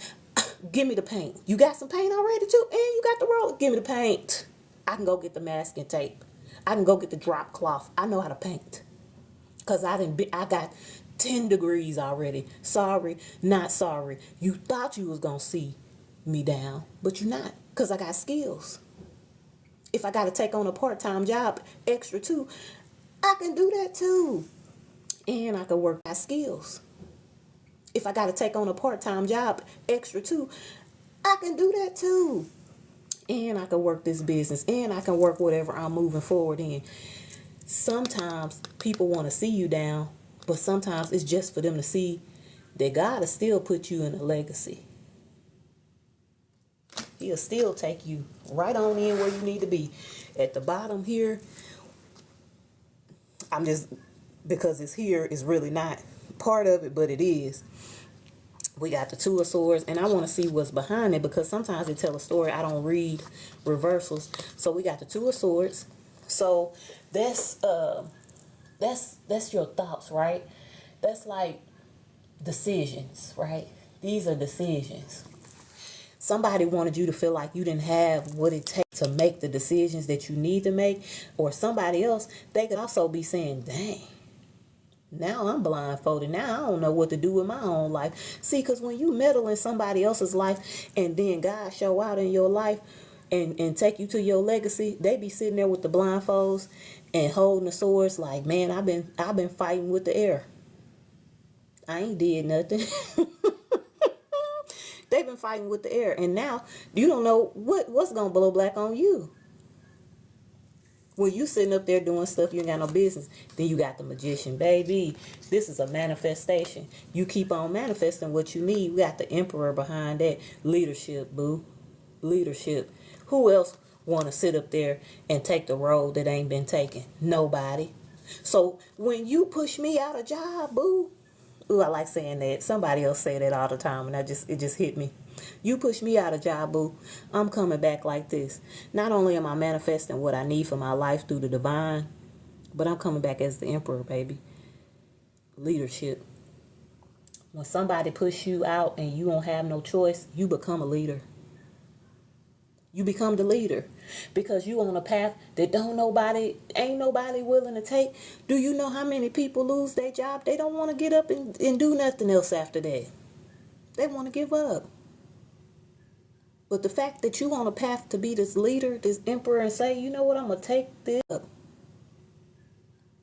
Give me the paint. You got some paint already too? And you got the roller? Give me the paint. I can go get the masking tape. I can go get the drop cloth. I know how to paint. Because I got 10 degrees already. Sorry, not sorry. You thought you was going to see me down, but you're not, because I got skills. If I got to take on a part-time job, extra too, I can do that too. And I can work my skills. If I got to take on a part-time job, extra too, I can do that too. And I can work this business, and I can work whatever I'm moving forward in. Sometimes people want to see you down, but sometimes it's just for them to see that God will still put you in a legacy. He'll still take you right on in where you need to be. At the bottom here, I'm just, because it's here, it's really not part of it, but it is. We got the Two of Swords, and I want to see what's behind it, because sometimes they tell a story. I don't read reversals. So we got the Two of Swords. So that's your thoughts, right? That's like decisions, right? These are decisions. Somebody wanted you to feel like you didn't have what it takes to make the decisions that you need to make. Or somebody else, they could also be saying, dang, now I'm blindfolded. Now I don't know what to do with my own life. See, because when you meddle in somebody else's life and then God show out in your life and take you to your legacy, they be sitting there with the blindfolds and holding the swords like, man, I've been fighting with the air. I ain't did nothing. They've been fighting with the air, and now you don't know what's gonna blow black on you. When you sitting up there doing stuff you ain't got no business, then you got the Magician, baby. This is a manifestation. You keep on manifesting what you need. We got the Emperor behind that. Leadership, boo. Leadership. Who else want to sit up there and take the road that ain't been taken? Nobody. So when you push me out of job, boo. Ooh, I like saying that. Somebody else say that all the time, and it just hit me. You push me out of job, boo. I'm coming back like this. Not only am I manifesting what I need for my life through the divine, but I'm coming back as the Emperor, baby. Leadership. When somebody push you out and you don't have no choice, you become a leader. You become the leader because you on a path that ain't nobody willing to take. Do you know how many people lose their job? They don't want to get up and do nothing else after that. They want to give up. But the fact that you on a path to be this leader, this emperor, and say, you know what, I'm going to take this up.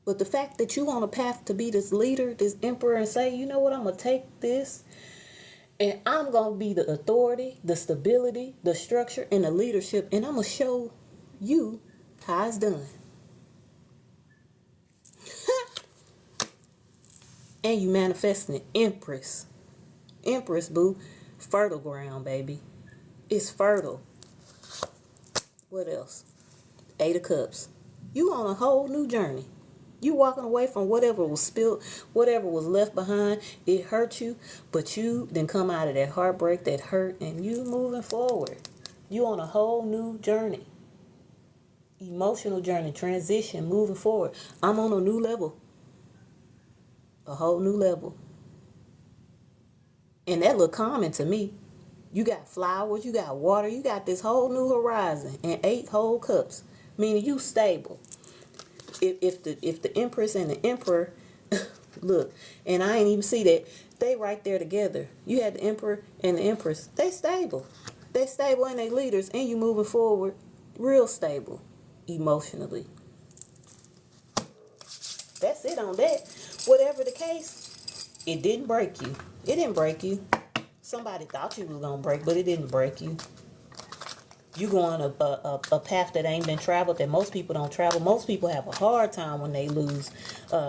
But the fact that you on a path to be this leader, this emperor, and say, you know what, I'm going to take this, and I'm going to be the authority, the stability, the structure, and the leadership, and I'm going to show you how it's done. And you manifesting it. Empress. Empress, boo. Fertile ground, baby. It's fertile. What else? Eight of Cups. You on a whole new journey. You walking away from whatever was spilled, whatever was left behind. It hurt you, but you then come out of that heartbreak, that hurt, and you moving forward. You on a whole new journey. Emotional journey, transition, moving forward. I'm on a new level. A whole new level. And that look common to me. You got flowers, you got water, you got this whole new horizon and 8 whole cups. Meaning you stable. If the Empress and the Emperor, look, and I ain't even see that, they right there together. You had the Emperor and the Empress. They stable. They stable and they leaders, and you moving forward real stable emotionally. That's it on that. Whatever the case, it didn't break you. It didn't break you. Somebody thought you was gonna break, but it didn't break you. You go on a path that ain't been traveled, that most people don't travel. Most people have a hard time when they lose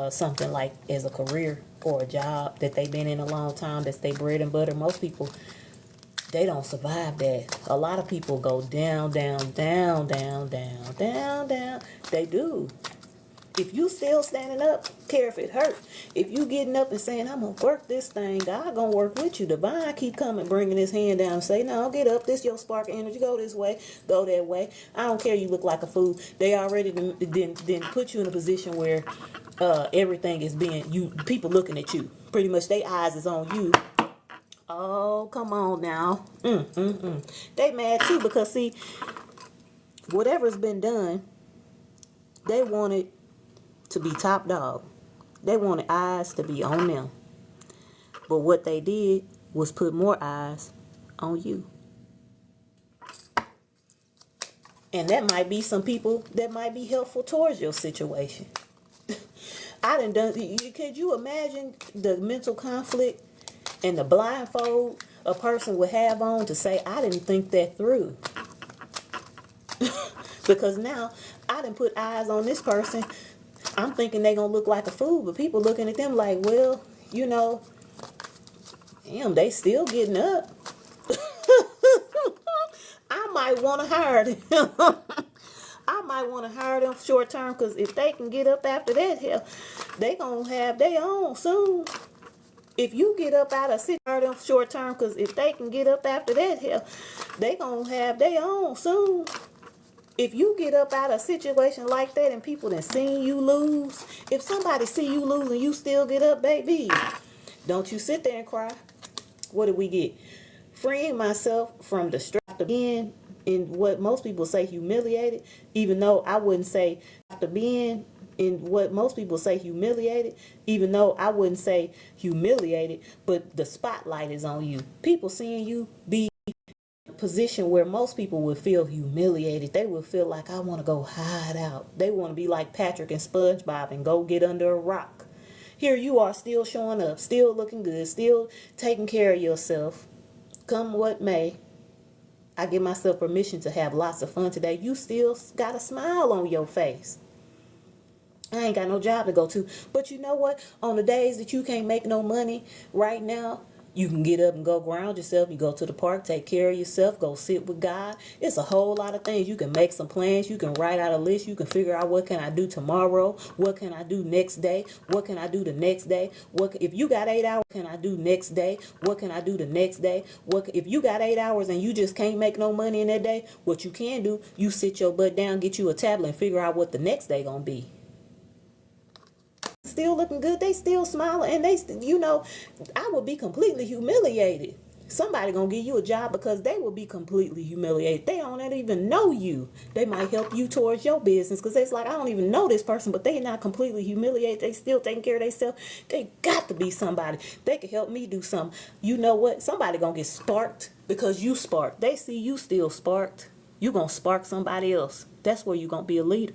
something like as a career or a job that they've been in a long time, that's their bread and butter. Most people, they don't survive that. A lot of people go down, down, down, down, down, down, down. They do. If you still standing up, care if it hurt. If you getting up and saying, I'm going to work this thing, God going to work with you. Divine keep coming, bringing his hand down and say, no, get up. This your spark of energy. Go this way. Go that way. I don't care you look like a fool. They already didn't put you in a position where everything is being, people looking at you. Pretty much their eyes is on you. Oh, come on now. They mad too because, see, whatever's been done, they wanted to be top dog. They wanted eyes to be on them. But what they did was put more eyes on you. And that might be some people that might be helpful towards your situation. Could you imagine the mental conflict and the blindfold a person would have on to say, I didn't think that through? Because now I didn't put eyes on this person. I'm thinking they gonna look like a fool, but people looking at them like, well, damn, they still getting up. I might want to hire them. I might want to hire them short term, because if they can get up after that, hell, they gonna have their own soon. If you get up out of city, hire them short term, because if they can get up after that, hell, they gonna have their own soon. If you get up out of a situation like that and people done seen you lose, if somebody see you lose and you still get up, baby, don't you sit there and cry. What did we get? Freeing myself from the strap of being in what most people say humiliated, even though I wouldn't say to being in what most people say humiliated, even though I wouldn't say humiliated, but the spotlight is on you. People seeing you be position where most people would feel humiliated. They would feel like, I want to go hide out. They want to be like Patrick and SpongeBob and go get under a rock. Here you are, still showing up, still looking good, still taking care of yourself. Come what may, I give myself permission to have lots of fun today. You still got a smile on your face. I ain't got no job to go to. But you know what? On the days that you can't make no money right now, you can get up and go ground yourself. You go to the park, take care of yourself, go sit with God. It's a whole lot of things. You can make some plans. You can write out a list. You can figure out, what can I do tomorrow? What can I do next day? What can I do the next day? If you got 8 hours, what can I do next day? What can I do the next day? If you got 8 hours and you just can't make no money in that day, what you can do, you sit your butt down, get you a tablet, and figure out what the next day gonna be. Still looking good, they still smiling, and I would be completely humiliated. Somebody gonna give you a job because they will be completely humiliated. They don't even know you. They might help you towards your business because it's like, I don't even know this person, but they not completely humiliated. They still taking care of themselves. They got to be somebody. They can help me do something. You know what? Somebody gonna get sparked because you sparked. They see you still sparked. You gonna spark somebody else. That's where you gonna be a leader.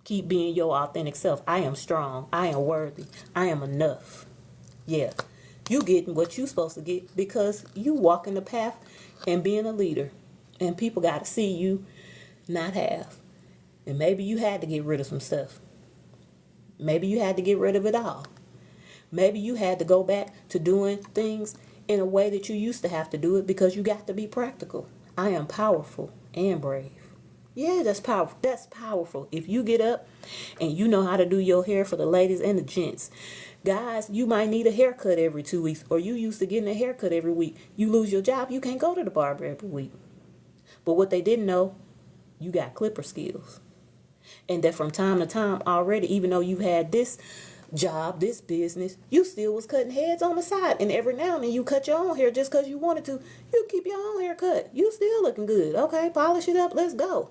Keep being your authentic self. I am strong. I am worthy. I am enough. Yeah. You getting what you supposed to get because you walking the path and being a leader. And people got to see you not have. And maybe you had to get rid of some stuff. Maybe you had to get rid of it all. Maybe you had to go back to doing things in a way that you used to have to do it because you got to be practical. I am powerful and brave. Yeah, that's powerful. That's powerful. If you get up and you know how to do your hair for the ladies and the gents. Guys, you might need a haircut every 2 weeks, or you used to getting a haircut every week. You lose your job, you can't go to the barber every week. But what they didn't know, you got clipper skills. And that from time to time already, even though you've had this job, this business, you still was cutting heads on the side. And every now and then you cut your own hair just because you wanted to. You keep your own hair cut. You still looking good. Okay, polish it up. Let's go.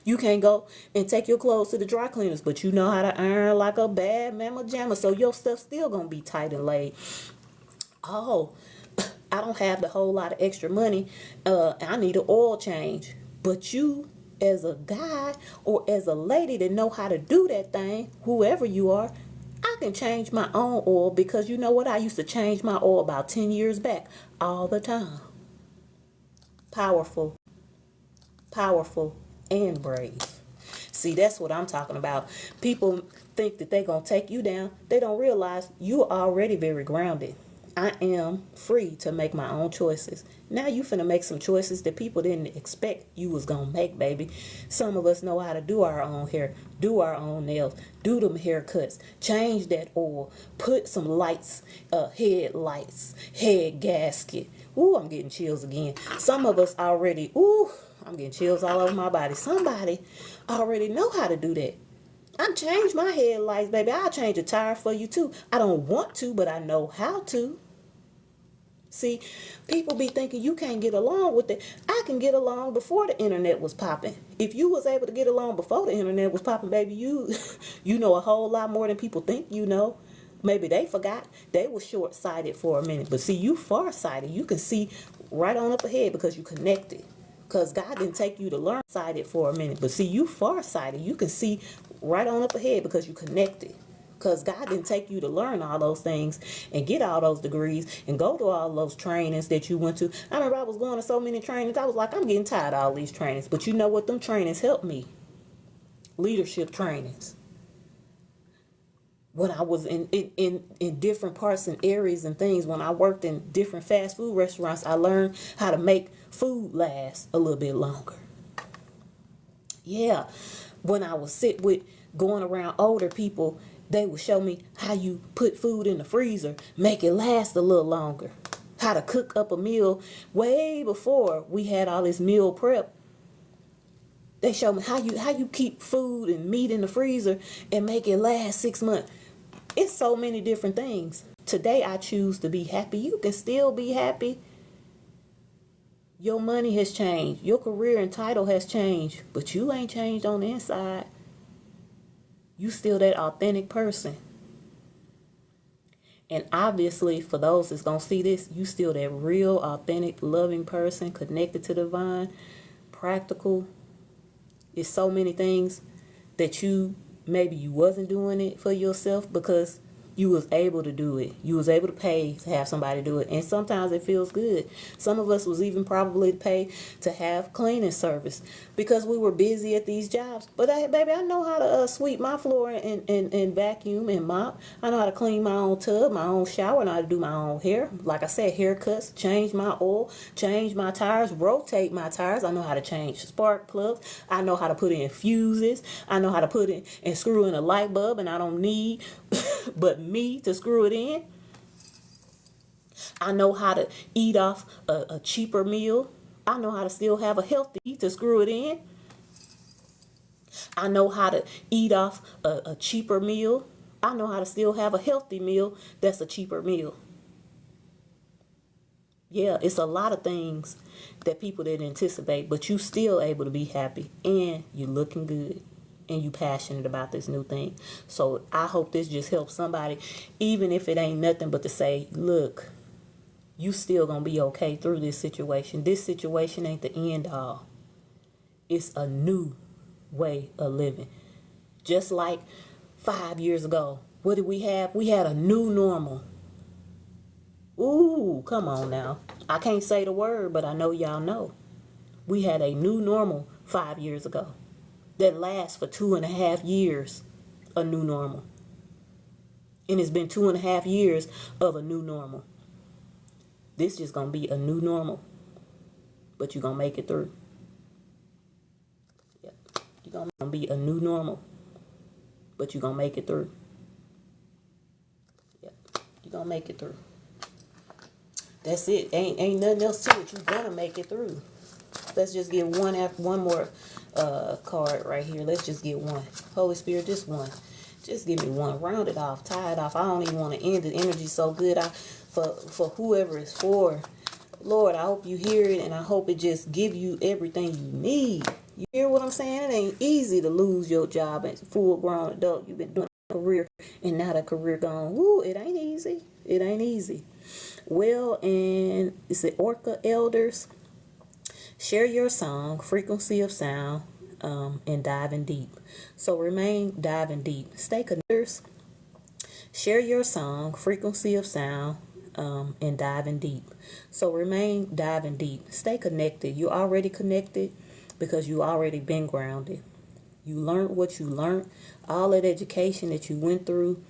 You can't go and take your clothes to the dry cleaners, but you know how to iron like a bad mama jamma. So your stuff still going to be tight and laid. Oh, I don't have a whole lot of extra money. I need an oil change. But you, as a guy or as a lady that know how to do that thing, whoever you are, I can change my own oil, because you know what? I used to change my oil about 10 years back all the time. Powerful, powerful, and brave. See, that's what I'm talking about. People think that they're going to take you down. They don't realize you are already very grounded. I am free to make my own choices. Now you finna make some choices that people didn't expect you was gonna make, baby. Some of us know how to do our own hair, do our own nails, do them haircuts, change that oil, put some lights, head lights, head gasket. Ooh, I'm getting chills again. Some of us already, I'm getting chills all over my body. Somebody already know how to do that. I changed my headlights, baby. I'll change a tire for you too. I don't want to, but I know how to. See, people be thinking you can't get along with it. I can get along before the internet was popping. If you was able to get along before the internet was popping, baby, you know a whole lot more than people think you know. Maybe they forgot. They were short-sighted for a minute. But see, you far-sighted. You can see right on up ahead because you connected. Because God didn't take you to learn sighted for a minute. But see, you far-sighted. You can see right on up ahead because you connected. Because God didn't take you to learn all those things and get all those degrees and go to all those trainings that you went to. I remember I was going to so many trainings. I was like, I'm getting tired of all these trainings. But you know what? Them trainings helped me. Leadership trainings. When I was in different parts and areas and things, when I worked in different fast food restaurants, I learned how to make food last a little bit longer. Yeah. When I was going around older people, they would show me how you put food in the freezer, make it last a little longer. How to cook up a meal way before we had all this meal prep. They showed me how you keep food and meat in the freezer and make it last 6 months. It's so many different things. Today I choose to be happy. You can still be happy. Your money has changed. Your career and title has changed. But you ain't changed on the inside. You still that authentic person. And obviously, for those that's going to see this, you still that real, authentic, loving person, connected to the divine, practical. It's so many things that maybe you wasn't doing it for yourself because you was able to do it. You was able to pay to have somebody do it. And sometimes it feels good. Some of us was even probably pay to have cleaning service because we were busy at these jobs. But baby, I know how to sweep my floor and vacuum and mop. I know how to clean my own tub, my own shower. I know how to do my own hair. Like I said, haircuts, change my oil, change my tires, rotate my tires. I know how to change spark plugs. I know how to put in fuses. I know how to put in and screw in a light bulb, and I don't need but me to screw it in. I know how to eat off a cheaper meal. I know how to still have a healthy to screw it in. I know how to eat off a cheaper meal. I know how to still have a healthy meal that's a cheaper meal. Yeah, it's a lot of things that people didn't anticipate, but you still able to be happy and you looking good. And you passionate about this new thing. So I hope this just helps somebody, even if it ain't nothing but to say, look, you still gonna be okay through this situation. This situation ain't the end all. It's a new way of living. Just like 5 years ago, what did we have? We had a new normal. Ooh, come on now. I can't say the word, but I know y'all know. We had a new normal 5 years ago. That lasts for 2.5 years, a new normal. And it's been 2.5 years of a new normal. This just gonna be a new normal. but you're going to make it through. Yeah. You're going to be a new normal, but you're going to make it through. Yeah. You're going to make it through. That's it. Ain't nothing else to it. You're going to make it through. Let's just get one more card right here. Let's just get one. Holy Spirit, just one. Just give me one. Round it off. Tie it off. I don't even want to end it. Energy so good. For whoever it's for. Lord, I hope you hear it, and I hope it just give you everything you need. You hear what I'm saying? It ain't easy to lose your job as a full-grown adult. You've been doing a career, and now that career gone. Woo, it ain't easy. It ain't easy. Well, and it's the Orca Elders. Share your song, frequency of sound, and diving deep. So remain diving deep. Stay connected. Share your song, frequency of sound, and diving deep. So remain diving deep. Stay connected. You're already connected because you already been grounded. You learned what you learned. All that education that you went through,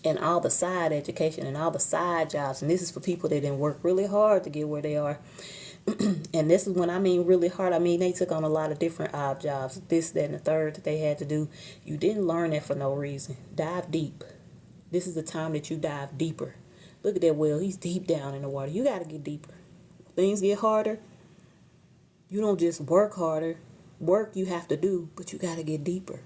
and all the side education and all the side jobs. And this is for people that didn't work really hard to get where they are. And this is when I mean really hard. I mean, they took on a lot of different odd jobs, this, that, and the third that they had to do. You didn't learn that for no reason. Dive deep. This is the time that you dive deeper. Look at that whale. He's deep down in the water. You got to get deeper. Things get harder. You don't just work harder. Work you have to do, but you got to get deeper.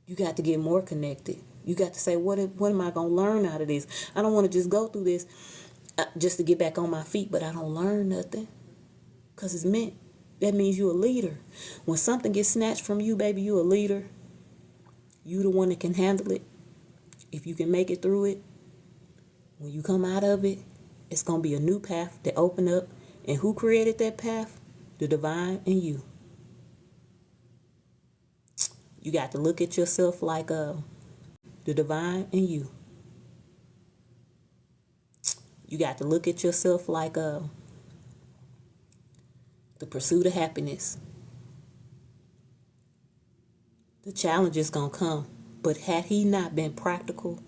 You got to get more connected. You got to say, what am I going to learn out of this? I don't want to just go through this just to get back on my feet, but I don't learn nothing because it's meant. That means you're a leader. When something gets snatched from you, baby, you a leader. You the one that can handle it. If you can make it through it, when you come out of it, it's going to be a new path that open up. And who created that path? The divine and you. You got to look at yourself like the divine and you. You got to look at yourself like the pursuit of happiness. The challenge is going to come. But had he not been practical,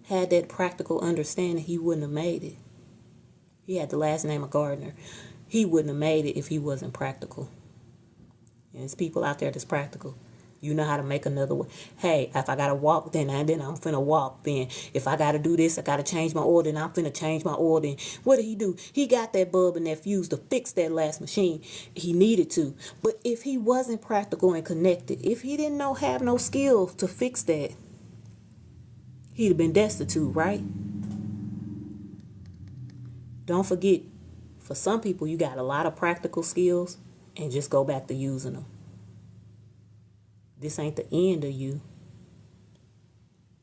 had that practical understanding, he wouldn't have made it. He had the last name of Gardner. He wouldn't have made it if he wasn't practical. And there's people out there that's practical. You know how to make another way. Hey, if I got to walk, then I'm finna walk. Then if I got to do this, I got to change my oil, then I'm finna change my oil. Then what did he do? He got that bulb and that fuse to fix that last machine. He needed to. But if he wasn't practical and connected, if he didn't have no skill to fix that, he'd have been destitute, right? Don't forget, for some people, you got a lot of practical skills and just go back to using them. This ain't the end of you.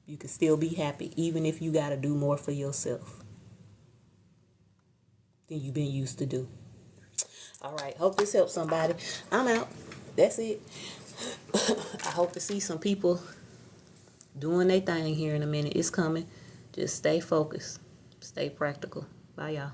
You can still be happy, even if you got to do more for yourself than you've been used to do. All right. Hope this helps somebody. I'm out. That's it. I hope to see some people doing their thing here in a minute. It's coming. Just stay focused. Stay practical. Bye, y'all.